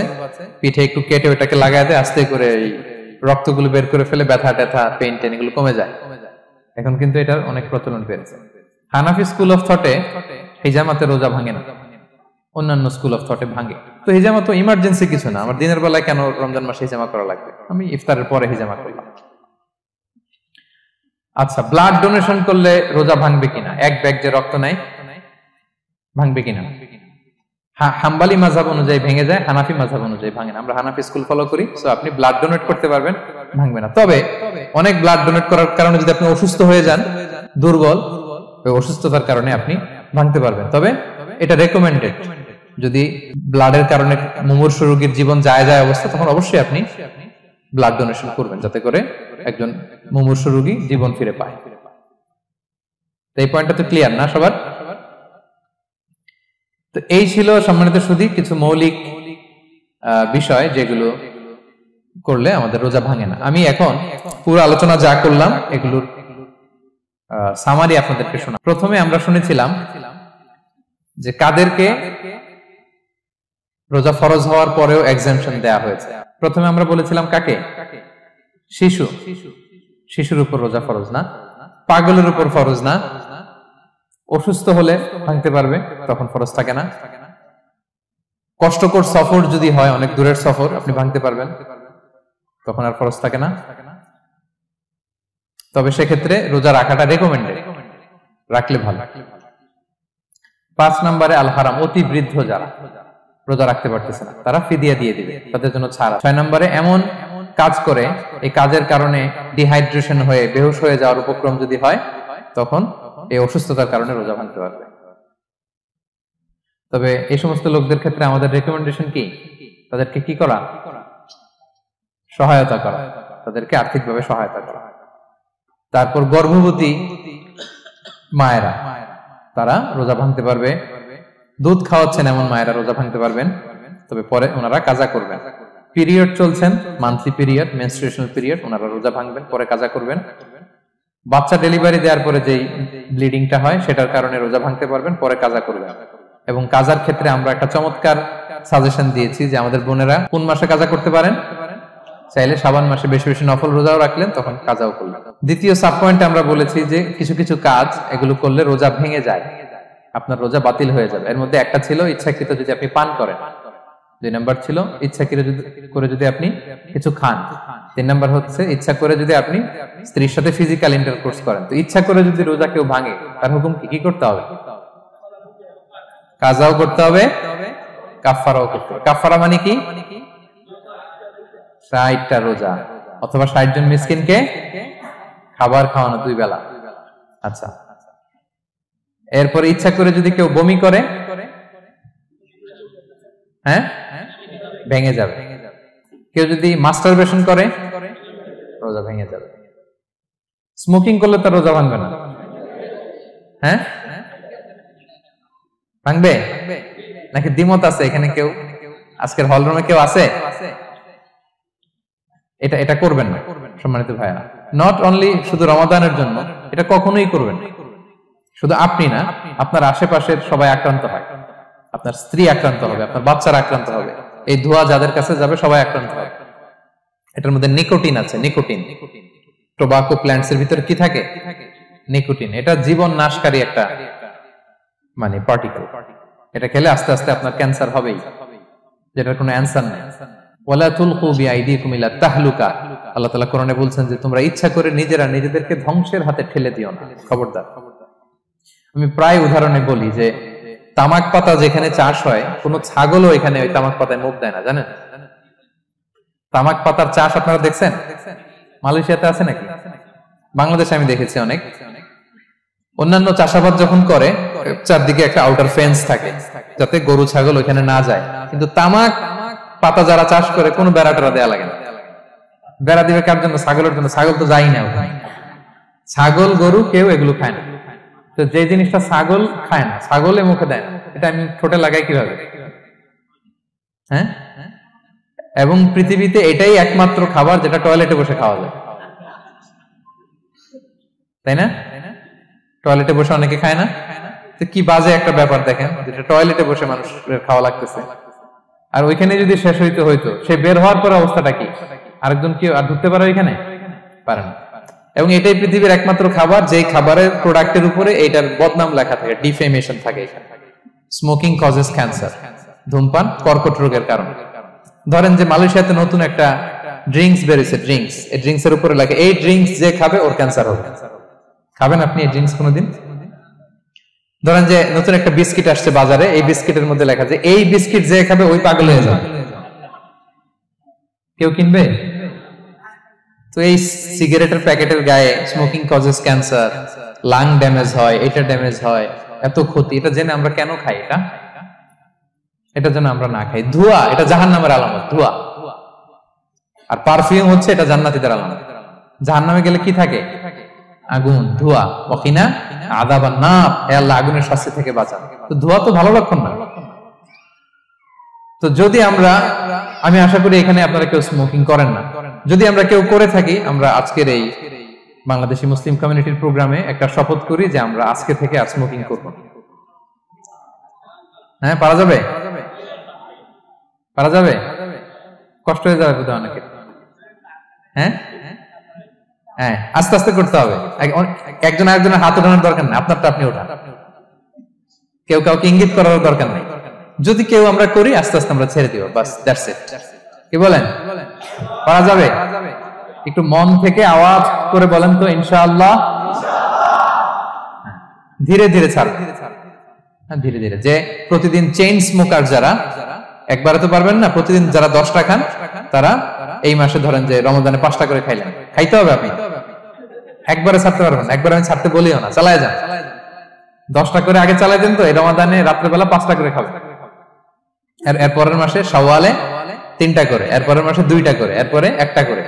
পিঠে একটু কেটে ওটাকে লাগায় দেয়, আস্তে করে এই রক্তগুলো বের করে ফেলে, ব্যথা ট্যাথা, পেইন টেন এগুলো কমে যায়। এখন কিন্তু এটার অনেক প্রচলন পেয়েছে। হানাফি স্কুল অফ থটে হিজামাতে রোজা ভাঙে না, অন্যান্য স্কুল অফ থটে ভাঙে। তো হিজামা তো ইমার্জেন্সি কিছু না, আমার দিনের বেলায় কেন রমজান মাসে হিজামা করা লাগবে, আমি ইফতারের পরে হিজামা করলাম। আচ্ছা, ব্লাড ডোনেশন করলে রোজা ভাঙবে কিনা? 1 ব্যাগ যে রক্ত নেয়, ভাঙবে কিনা? হাম্বলি মাযহাব অনুযায়ী ভেঙে যায়, হানাফি মাযহাব অনুযায়ী ভাঙে না। আমরা হানাফি স্কুল ফলো করি, সো আপনি ব্লাড ডোনেট করতে পারবেন, ভাঙবে না। তবে অনেক ব্লাড ডোনেট করার কারণে যদি আপনি অসুস্থ হয়ে যান, দুর্বল, ওই অসুস্থতার কারণে আপনি ভাঙতে পারবেন। তবে এটা রেকমেন্ডেড, যদি ব্লাডের কারণে মুমূর্ষু রোগীর জীবন যায় অবস্থা, তখন অবশ্যই আপনি ব্লাড ডোনেশন করবেন, যাতে করে একজন মুমূর্ষু রোগী জীবন ফিরে পায়। এই পয়েন্টটা তো ক্লিয়ার না সবার? তো এই ছিল সম্মানিত সুধী কিছু মৌলিক বিষয় যেগুলো করলে আমাদের রোজা ভাঙে না। আমি এখন পুরো আলোচনা যা করলাম এগুলোর সামারি আপনাদেরকে শোনা। প্রথমে আমরা শুনেছিলাম যে কাদেরকে রোজা ফরজ হওয়ার পরেও এক্সাম্পশন দেয়া হয়েছে। প্রথমে আমরা বলেছিলাম কাকে? শিশু, শিশুর উপর রোজা ফরজ না, পাগলের উপর ফরজ না, অসুস্থ হলে ভাঙতে পারবে তখন ফরজ থাকে না, কষ্টকর সফর যদি হয়, অনেক দূরের সফর, আপনি ভাঙতে পারবেন তখন আর ফরজ থাকে না। তবে সেক্ষেত্রে রোজা রাখাটা রেকমেন্ডেড, রাখলে ভালো। 5 নম্বরে আল হারাম, অতি বৃদ্ধ যারা রোজা রাখতে পারতেছে না তারা ফিদিয়া দিয়ে দিবে, তাদের জন্য ছাড়। 6 নম্বরে এমন কাজ করে এই কাজের কারণে ডিহাইড্রেশন হয়ে বেহুশ হয়ে যাওয়ার উপক্রম যদি হয় তখন এই অসুস্থতার কারণে রোজা ভাঙতে পারবে। তবে এই সমস্ত লোকদের ক্ষেত্রে আমাদের রেকমেন্ডেশন কি? তাদেরকে কি করা? সহায়তা করা, তাদেরকে আর্থিকভাবে সহায়তা করা। তারপর গর্ভবতী মায়েরা, তারা রোজা ভাঙতে পারবে। দুধ খাওয়াচ্ছেন এমন মায়েরা রোজা ভাঙতে পারবেন, তবে পরে ওনারা কাজা করবেন। পিরিয়ড চলছেন, মান্থলি পিরিয়ড, মেনস্ট্রুয়েশনাল পিরিয়ড, ওনারা রোজা ভাঙবেন, পরে কাজা করবেন। বাচ্চা ডেলিভারি দেওয়ার পরে যেই ব্লিডিংটা হয় সেটার কারণে রোজা ভাঙতে পারবেন, পরে কাজা করবেন। এবং কাজার ক্ষেত্রে আমরা একটা চমৎকার সাজেশন দিয়েছি যে আমাদের বোনেরা কোন মাসে কাজা করতে পারেন? চাইলে শাবান মাসে বেশি বেশি নফল রোজাও রাখলেন, তখন কাজাও করলেন। দ্বিতীয় সাব পয়েন্টে আমরা বলেছি যে কিছু কিছু কাজ এগুলো করলে রোজা ভেঙে যায়, আপনার রোজা বাতিল হয়ে যাবে। এর মধ্যে একটা ছিল ইচ্ছাকৃত যদি আপনি পান করেন, 2 নাম্বার ছিল ইচ্ছাকৃত করে যদি আপনি কিছু খান, 3 নাম্বার হচ্ছে ইচ্ছা করে যদি আপনি স্ত্রীর সাথে ফিজিক্যাল ইন্টারকোর্স করেন। তো ইচ্ছা করে যদি রোজা কেউ ভাঙে তার হুকুম কি করতে হবে? কাজাও করতে হবে, কাফফারাও করতে হবে। কাফফারা মানে কি? 60টা রোজা অথবা 60 জন মিসকিনকে খাবার খাওয়ানো 2 বেলা। আচ্ছা, এরপরে ইচ্ছা করে যদি কেউ বমি করে, হ্যাঁ, ভেঙে যাবে। কেউ যদি মাস্টারবেশন করে রোজা ভেঙে যাবে। স্মোকিং করলে তার রোজা ভাঙবে না, হ্যাঁ ভাঙবে নাকি দ্বিমত আছে এখানে? কেউ আজকের হল রুমে কেউ আছে? এটা এটা করবেন না সম্মানিত ভাইয়া। নট অনলি শুধু রমাদানের জন্য, এটা কখনোই করবেন না। শুধু আপনি না, আপনার আশেপাশের সবাই আক্রান্ত হয়, আপনার স্ত্রী আক্রান্ত হবে, আপনার বাচ্চারা আক্রান্ত হবে, এই ধোঁয়া যাদের কাছে যাবে সবাই আক্রান্ত হবে। এটার মধ্যে নিকোটিন আছে, নিকোটিন। টোবাকো প্ল্যান্টস এর ভিতরে কি থাকে? নিকোটিন। এটা জীবন নাশকারী একটা মানে পার্টিকেল। এটা খেলে আস্তে আস্তে আপনার ক্যান্সার হবেই, যেটার কোনো অ্যানসার নেই। ওয়ালা তুলকু বিআইদিকুম ইলা তাহলুকা, আল্লাহ তাআলা কোরআনে বলছেন যে তোমরা ইচ্ছা করে নিজেরা নিজেদেরকে ধ্বংসের হাতে ঠেলে দিও না, খবরদার। আমি প্রায় উদাহরণে বলি যে তামাক পাতা যেখানে চাষ হয়, কোনো ছাগলও এখানে ওই তামাক পাতায় মুখ দেয় না, জানেন? তামাক পাতার চাষ আপনারা দেখছেন? মালয়েশিয়াতে আছে নাকি? বাংলাদেশে আমি দেখেছি অনেক। অন্যান্য চাষাবাদ যখন করে চারদিকে একটা আউটার ফেন্স থাকে যাতে গরু ছাগল ওইখানে না যায়, কিন্তু তামাক পাতা যারা চাষ করে কোনো বেড়া টেরা দেয়া লাগে না। বেড়া দিবে কার জন্য? ছাগলের জন্য। ছাগল তো যাই না ওখানে। ছাগল গরু কেউ এগুলো খায় না। তো যে জিনিসটা ছাগল খায় না, ছাগলে মুখে দেয় না, এটা আমি ঠোঁটে লাগাই কিভাবে? হ্যাঁ, এবং পৃথিবীতে এটাই একমাত্র খাবার যেটা টয়লেটে বসে খাওয়া যায়, তাই না? টয়লেটে বসে অনেকে খায় না। তো কি বাজে একটা ব্যাপার দেখেন, যেটা টয়লেটে বসে মানুষের খাওয়া লাগতেছে, আর ওইখানে যদি শেষ হইতো সে বের হওয়ার পর অবস্থাটা কি? আরেকজন কি আর ঢুকতে পারে ওইখানে? পারে না। এবং এটাই পৃথিবীর একমাত্র খাবার যেই খাবারের প্রোডাক্টের উপরে এটার বদনাম লেখা থাকে, ডিফেমেশন থাকে। স্মোকিং কজেস ক্যান্সার, ধূমপান কর্কট রোগের কারণ। ধরেন যে মালয়েশিয়াতে নতুন একটা ড্রিঙ্কস বেরিয়েছে, ড্রিঙ্কস, এই ড্রিঙ্কস এর উপরে লেখা এই ড্রিঙ্কস যে খাবে ওর ক্যান্সার হবে। খাবেন আপনি এই ড্রিঙ্কস কোনোদিন? ধরেন যে নতুন একটা বিস্কিট আসছে বাজারে, এই বিস্কিটের মধ্যে লেখা যে এই বিস্কিট যে খাবে ওই পাগল হয়ে যাবে। কেউ কিনবে? তো এই সিগারেটের প্যাকেটের গায়ে smoking causes cancer, lung damage হয়, এটা ড্যামেজ হয়, এত ক্ষতি, এটা জেনে আমরা কেন খাই? এটা যেন আমরা না খাই। ধোঁয়া, এটা জাহান্নামের আলামত, ধোঁয়া। আর পারফিউম হচ্ছে এটা জান্নাতীদের আলামত। জাহান্নামে গেলে কি থাকে? আগুন, ধোঁয়া। ওয়াকিনা আযাবান নার, হে আল্লাহ আগুনের শাস্তি থেকে বাঁচান। তো ধোঁয়া তো ভালো লক্ষণ না। তো যদি আমি আশা করি এখানে আপনারা কেউ স্মোকিং করেন না, যদি আমরা কেউ করে থাকি, আমরা আজকের এই বাংলাদেশি মুসলিম কমিউনিটির প্রোগ্রামে একটা শপথ করি যে আমরা আজকে থেকে আর স্মোকিং করব। হ্যাঁ, পারা যাবে? পারা যাবে? কষ্ট হয়ে যাবে বোধহয় অনেকে। হ্যাঁ হ্যাঁ, আস্তে আস্তে করতে হবে। একজন আরেকজনের হাত ওঠানোর দরকার নেই, আপনারটা আপনি ওঠান। কেউ কাউকে ইঙ্গিত করার দরকার নেই। যদি কেউ আমরা করি, আস্তে আস্তে আমরা ছেড়ে দিব, বাস, দ্যাটস ইট। কি বলেন? পারা যাবে? একটু মন থেকে আওয়াজ করে বলেন তো, ইনশাআল্লাহ। ধীরে ধীরে ছাড়, ধীরে ধীরে। যে প্রতিদিন চেইন স্মোকার যারা, একবারে তো পারবেন না, প্রতিদিন যারা 10টা খান, তারা এই মাসে ধরেন যে রমজানে 5টা করে খাইলেন, খাইতে হবে আপনি। একবারে ছাড়তে পারবেন? একবার আমি ছাড়তে বলিও না, চালায় যান। 10টা করে আগে চালাই দেন, তো এই রমাদানে রাত্রেবেলা 5টা করে খাবেন। এরপরের মাসে শাওয়ালে 3টা করে, এরপরের মাসে 2টা করে, এরপরে 1টা করে।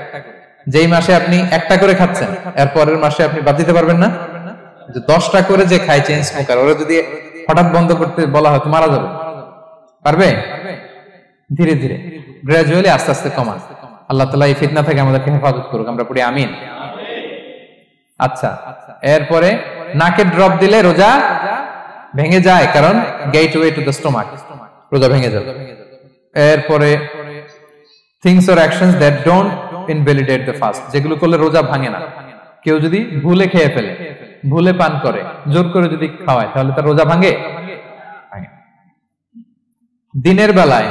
যেই মাসে আপনি 1টা করে খাচ্ছেন, এরপরের মাসে আপনি বাদ দিতে পারবেন না। যে 10টা করে যে খায় চেইন স্মোকার, ওরা যদি হঠাৎ বন্ধ করতে বলা হয় তো মারা যাবে। পারবে? ধীরে ধীরে, গ্রাজুয়ালি, আস্তে আস্তে কমান। আল্লাহ তাআলা এই ফিতনা থেকে আমাদেরকে হেফাজত করুক, আমরা পড়ি আমিন। আচ্ছা, এরপরে নাকে ড্রপ দিলে রোজা ভেঙে যায়, কারণ গেটওয়ে টু দ্য স্টোমাক, রোজা ভেঙে যাবে। এরপরে things or actions that don't invalidate the fast, যেগুলো করলে রোজা ভাঙে না। কেউ যদি ভুলে খেয়ে ফেলে, ভুলে পান করে, জোর করে যদি খাওয়ায়, তাহলে তার রোজা ভাঙে? দিনের বেলায়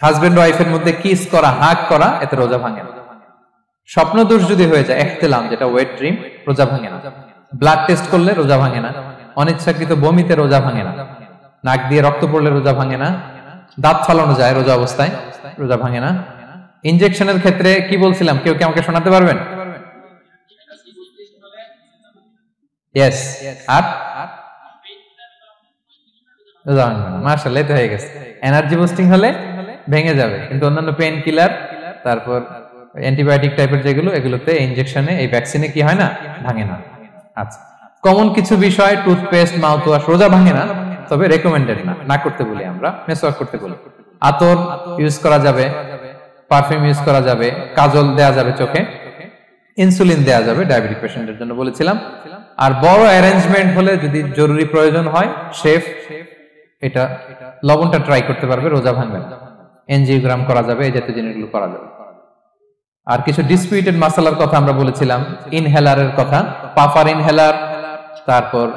হাজবেন্ড ওয়াইফের মধ্যে কিস করা, হাগ করা, এতে রোজা ভাঙে না। স্বপ্ন দোষ যদি হয়ে যায়, ইহতিলাম, যেটা ওয়েট ড্রিম, রোজা ভাঙে না। ব্লাড টেস্ট করলে রোজা ভাঙে না। অনিচ্ছাকৃত বমিতে রোজা ভাঙে না। নাক দিয়ে রক্ত পড়লে রোজা ভাঙে না। দাঁত ফালানো যায় রোজা অবস্থায়, রোজা ভাঙে না। ইনজেকশনের ক্ষেত্রে কি বলছিলাম, কেউ কি আমাকে শোনাতে পারবেন? ইয়েস। আর রোজা ভাঙবে না। মাশাআল্লাহ, এটা হয়ে গেছে। এনার্জি বুস্টিং হলে ভেঙে যাবে, কিন্তু অন্যান্য পেইন কিলার, তারপর অ্যান্টিবায়োটিক টাইপের যেগুলো, এগুলোতে, ইনজেকশনে, এই ভ্যাকসিনে কি হয় না, ভাঙে না। আচ্ছা, কমন কিছু বিষয়, টুথপেস্ট, মাউথ ওয়াশ, রোজা ভাঙে না, তবে রেকমেন্ডেড না, না করতে বলি আমরা। মেসওয়াক করতে বলি। আতর ইউজ করা যাবে, পারফিউম ইউজ করা যাবে, কাজল দেয়া যাবে চোখে, ইনসুলিন দেয়া যাবে ডায়াবেটিক পেশেন্টের জন্য বলেছিলাম। আর বড় অ্যারেঞ্জমেন্ট হলে, যদি জরুরি প্রয়োজন হয়, শেফ এটা লবণটা ট্রাই করতে পারবে, রোজা ভাঙবে না। এনজিওগ্রাম করা যাবে, এই জাতীয় জিনিসগুলো করা যাবে। আর কিছু ডিসপিউটেড মাসালার কথা আমরা বলেছিলাম, ইনহেলারের কথা, পাফার ইনহেলার, তারপর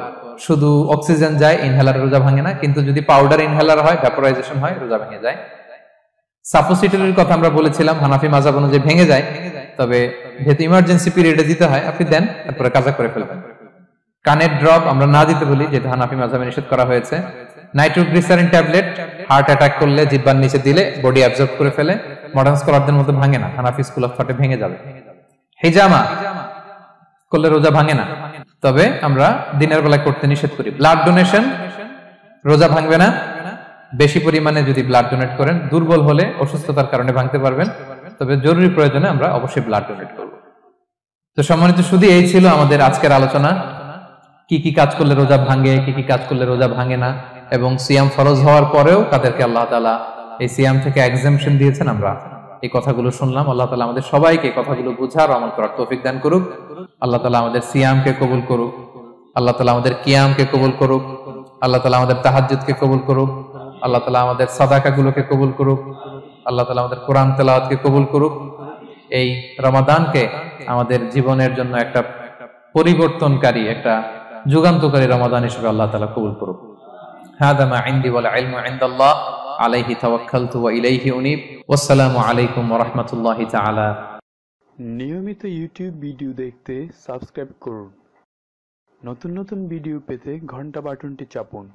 শুধু অক্সিজেন যায়, ইনহেলার রোজা ভাঙে না, কিন্তু যদি পাউডার ইনহেলার হয়, ভ্যাপোরাইজেশন হয়, রোজা ভেঙে যায়। সাপোসিটরির কথা আমরা বলেছিলাম, হানাফি মাযহাব অনুযায়ী ভেঙে যায়, তবে যেহেতু ইমার্জেন্সি পিরিয়ডে দিতে হয়, আপনি দেন, তারপরে কাজা করে ফেলবেন। কানের ড্রপ আমরা না দিতে বলি, যেহেতু হানাফি মাযহাবে নিষেধ করা হয়েছে। নাইট্রোগ্লিসারিন ট্যাবলেট হার্ট অ্যাটাক করলে জিহ্বার নিচে দিলে বডি অ্যাবজর্ব করে ফেলে, মডার্ন স্কলারদের মতো ভাঙে না, হানাফি স্কুল অফ থটে ভেঙে যাবে। হিজামা করলে রোজা ভাঙে না, তবে আমরা দিনের বেলায় করতে নিষেধ করি। ব্লাড ডোনেশন, রোজা ভাঙবে না। বেশি পরিমাণে যদি ব্লাড ডোনেট করেন, দুর্বল হলে, অসুস্থতার কারণে ভাঙতে পারবেন, তবে জরুরি প্রয়োজনে আমরা অবশ্যই ব্লাড ডোনেট করব। তো সম্মানিত, শুধু এই ছিল আমাদের আজকের আলোচনা। কি কি কাজ করলে রোজা ভাঙে, কি কি কাজ করলে রোজা ভাঙে না, এবং সিয়াম ফরজ হওয়ার পরেও কাদেরকে আল্লাহ তাআলা এই সিয়াম থেকে এক্সাম্পশন দিয়েছেন, আমরা এই কথাগুলো শুনলাম। আল্লাহ তাআলা আমাদের সবাইকে কথাগুলো বুঝার, আমল করার তৌফিক দান করুক। আল্লাহ তাআলা আমাদের সিয়ামকে কবুল করুক। আল্লাহ তাআলা আমাদের কিয়ামকে কবুল করুক। আল্লাহ তাআলা আমাদের তাহাজ্জুদকে কবুল করুক। আল্লাহ তাআলা আমাদের সাদাকাগুলোকে কবুল করুক। আল্লাহ তাআলা আমাদের কোরআন তেলাওয়াতকে কবুল করুক। এই রমাদানকে আমাদের জীবনের জন্য একটা পরিবর্তনকারী, একটা যুগান্তকারী রমাদান হিসেবে আল্লাহ তাআলা কবুল করুক। হাদা মা ইনদি ওয়াল ইলমু ইনদাল্লাহ আলাইহি তাওয়াক্কালতু ওয়া ইলাইহি উনীব। ওয়াসসালামু আলাইকুম ওয়া রাহমাতুল্লাহি তাআলা। নিয়মিত ইউটিউব ভিডিও দেখতে সাবস্ক্রাইব করুন। নতুন নতুন ভিডিও পেতে ঘন্টা বাটনটি চাপুন।